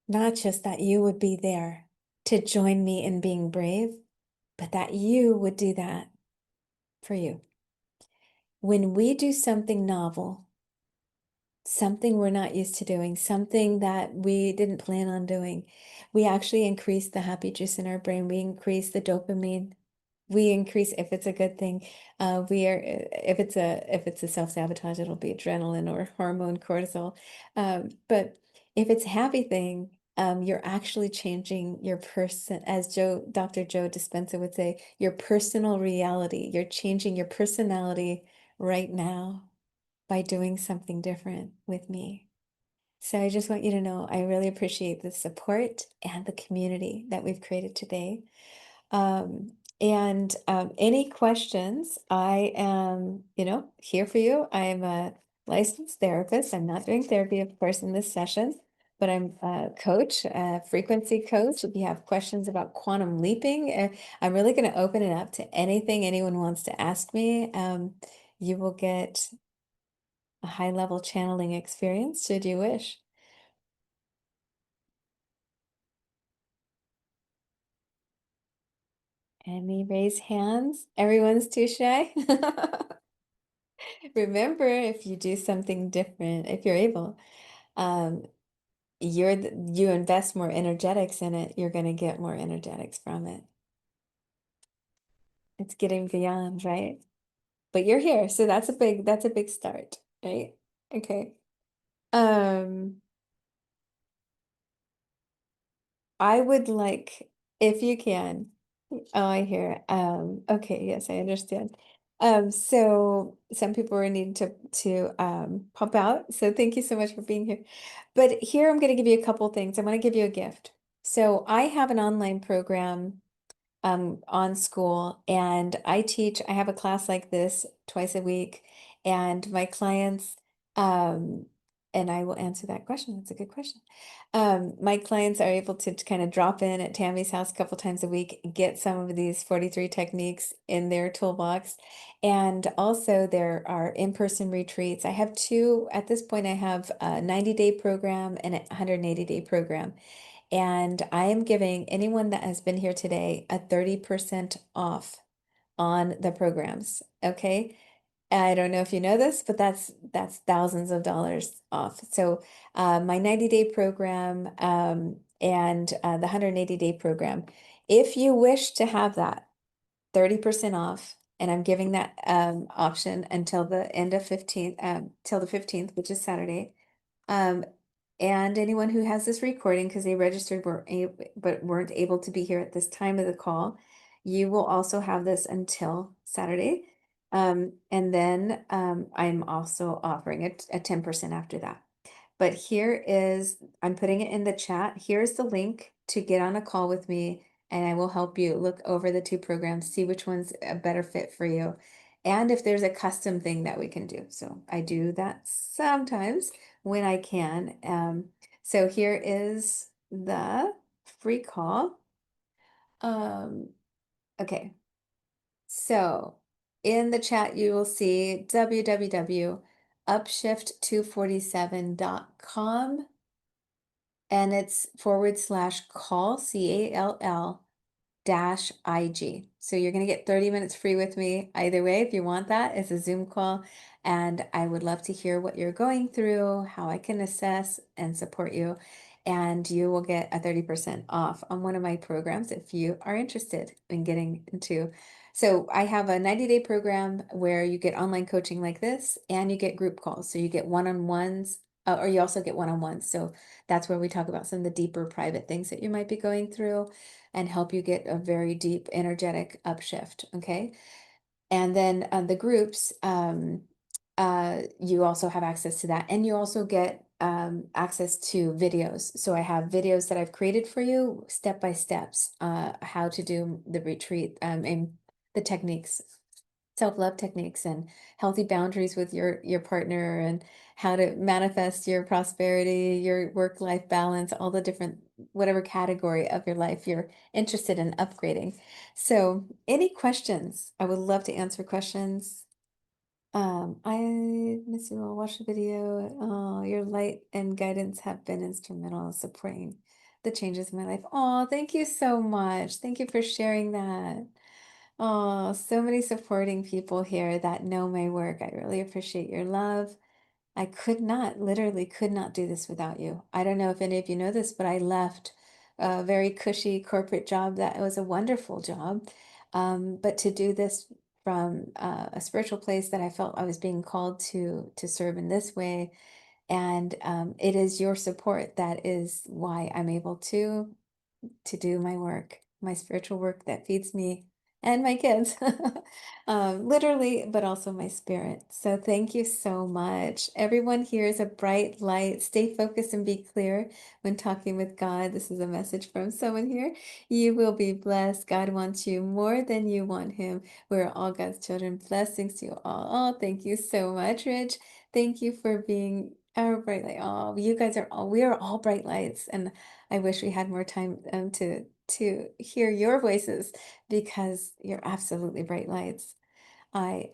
Not just that you would be there to join me in being brave, but that you would do that for you. When we do something novel, something we're not used to doing, something that we didn't plan on doing, we actually increase the happy juice in our brain. We increase the dopamine. We increase if it's a good thing. We are if it's a self-sabotage, it'll be adrenaline or hormone cortisol. But if it's a happy thing, you're actually changing your person, as Dr. Joe Dispenza would say, your personal reality. You're changing your personality right now by doing something different with me. So I just want you to know I really appreciate the support and the community that we've created today. And any questions, I am, here for you. I am a licensed therapist. I'm not doing therapy, of course, in this session, but I'm a coach, a frequency coach. If you have questions about quantum leaping, I'm really going to open it up to anything anyone wants to ask me. You will get a high level channeling experience should you wish. Any raise hands? Everyone's too shy. Remember, if you do something different, if you're able, um, you invest more energetics in it, you're going to get more energetics from it. It's getting beyond, right? But you're here, so that's a big start, right? Okay. Um, I would like, if you can. Oh, I hear it. Okay, yes, I understand. So some people are needing to pop out. So thank you so much for being here. But here I'm going to give you a couple things. I want to give you a gift. So I have an online program on school, and I have a class like this twice a week, and my clients, um, and I will answer that question. That's a good question. My clients are able to kind of drop in at Tammy's house a couple times a week, get some of these 43 techniques in their toolbox. And also there are in-person retreats. I have two, at this point, I have a 90-day program and a 180-day program. And I am giving anyone that has been here today a 30% off on the programs. Okay. I don't know if you know this, but that's thousands of dollars off. So my 90-day program and the 180-day program, if you wish to have that 30% off, and I'm giving that option until the end of 15th, till the 15th, which is Saturday. Um, and anyone who has this recording, because they registered but weren't able to be here at this time of the call, you will also have this until Saturday. And then I'm also offering a 10% after that. But I'm putting it in the chat. Here's the link to get on a call with me, and I will help you look over the two programs, see which one's a better fit for you, and if there's a custom thing that we can do. So I do that sometimes when I can. So here is the free call. Um, okay, so in the chat, you will see www.upshift247.com, and it's /call, CALL -IG. So you're going to get 30 minutes free with me either way. If you want that, it's a Zoom call. And I would love to hear what you're going through, how I can assess and support you. And you will get a 30% off on one of my programs if you are interested in getting into. So I have a 90-day program where you get online coaching like this, and you get group calls. So you get one-on-ones, or you also get one-on-ones. So that's where we talk about some of the deeper private things that you might be going through and help you get a very deep energetic upshift. Okay. And then the groups, you also have access to that. And you also get access to videos. So I have videos that I've created for you, step by steps, how to do the retreat and the techniques, self-love techniques, and healthy boundaries with your partner, and how to manifest your prosperity, your work-life balance, all the different whatever category of your life you're interested in upgrading. So any questions? I would love to answer questions. I miss you all. Watch the video. Oh, your light and guidance have been instrumental in supporting the changes in my life. Oh, thank you so much. Thank you for sharing that. Oh, so many supporting people here that know my work. I really appreciate your love. I literally could not do this without you. I don't know if any of you know this, but I left a very cushy corporate job that was a wonderful job. But to do this from a spiritual place that I felt I was being called to serve in this way. And it is your support that is why I'm able to do my work, my spiritual work that feeds me and my kids, literally, but also my spirit. So thank you so much. Everyone here is a bright light. Stay focused and be clear when talking with God. This is a message from someone here. You will be blessed. God wants you more than you want him. We're all God's children. Blessings to you all. Oh, thank you so much, Rich. Thank you for being Our bright light. Oh, you guys are all, we are all bright lights. And I wish we had more time to hear your voices because you're absolutely bright lights. I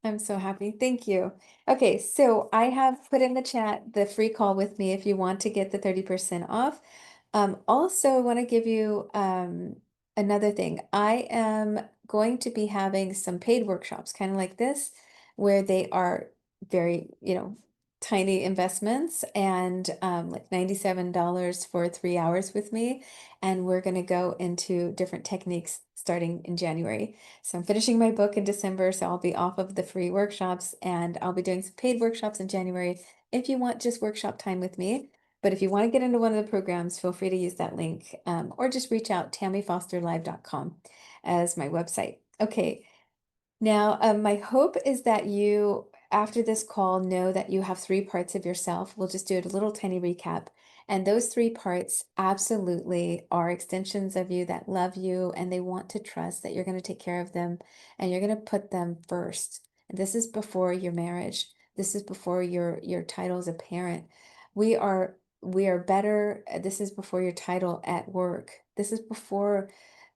I'm so happy. Thank you. Okay, so I have put in the chat the free call with me if you want to get the 30% off. Also, I want to give you another thing. I am going to be having some paid workshops, kind of like this, where they are very, tiny investments and like $97 for 3 hours with me. And we're going to go into different techniques starting in January. So I'm finishing my book in December, so I'll be off of the free workshops and I'll be doing some paid workshops in January if you want just workshop time with me. But if you want to get into one of the programs, feel free to use that link or just reach out tammyfosterlive.com as my website. Okay, now, my hope is that you, after this call, know that you have three parts of yourself. We'll just do a little tiny recap. And those three parts absolutely are extensions of you that love you and they want to trust that you're going to take care of them and you're going to put them first. And this is before your marriage. This is before your title as a parent. We are better. This is before your title at work. This is before,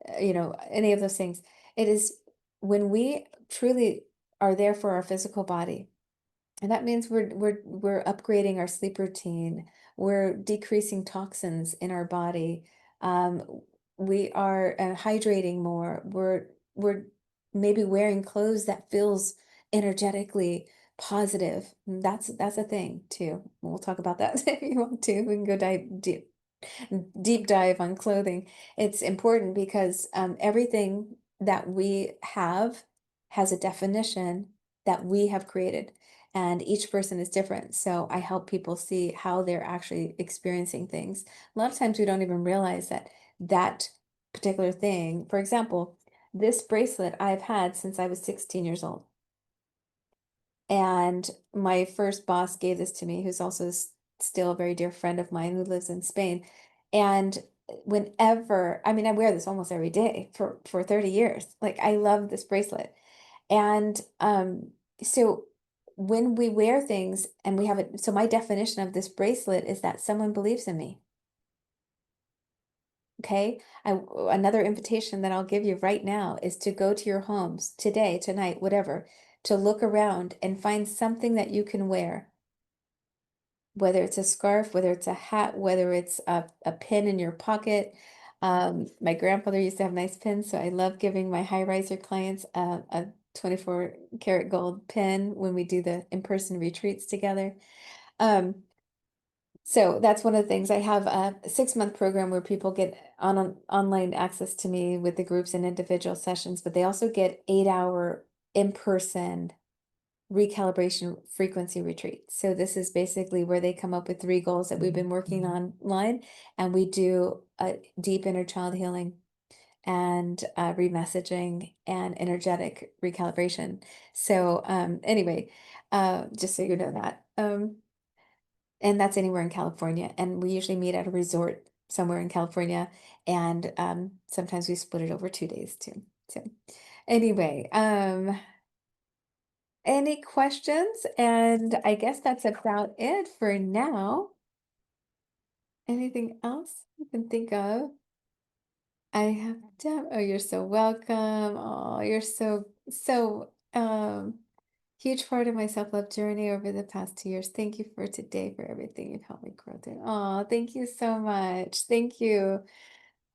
any of those things. It is when we truly are there for our physical body, and that means we're upgrading our sleep routine, we're decreasing toxins in our body, we are hydrating more, we're maybe wearing clothes that feels energetically positive. That's a thing too. We'll talk about that if you want to. We can go deep dive on clothing. It's important because everything that we have has a definition that we have created, and each person is different. So I help people see how they're actually experiencing things. A lot of times we don't even realize that that particular thing, for example, this bracelet I've had since I was 16 years old. And my first boss gave this to me, who's also still a very dear friend of mine who lives in Spain. And whenever, I mean, I wear this almost every day for 30 years. Like I love this bracelet. And so when we wear things and we have it, so my definition of this bracelet is that someone believes in me. Okay. Another invitation that I'll give you right now is to go to your homes today, tonight, whatever, to look around and find something that you can wear, whether it's a scarf, whether it's a hat, whether it's a pin in your pocket. My grandfather used to have nice pins, so I love giving my high riser clients a 24 karat gold pin when we do the in-person retreats together. Um, so that's one of the things. I have a 6-month program where people get online access to me with the groups and individual sessions, but they also get 8-hour in-person recalibration frequency retreat. So this is basically where they come up with 3 goals that we've been working on online, and we do a deep inner child healing and remessaging and energetic recalibration. So anyway, just so you know that. And that's anywhere in California. And we usually meet at a resort somewhere in California. And sometimes we split it over 2 days too. So anyway, any questions? And I guess that's about it for now. Anything else you can think of? I have done. Oh, you're so welcome. Oh, you're so huge part of my self-love journey over the past 2 years. Thank you for today, for everything you've helped me grow through. Oh, thank you so much. Thank you.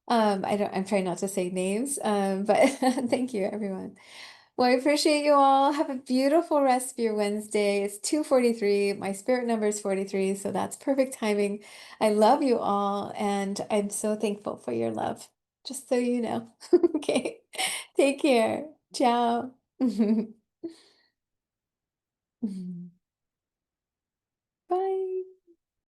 I'm trying not to say names, but thank you, everyone. Well, I appreciate you all. Have a beautiful rest of your Wednesday. It's 2:43. My spirit number is 43, so that's perfect timing. I love you all, and I'm so thankful for your love. Just so you know. Okay. Take care. Ciao. Bye.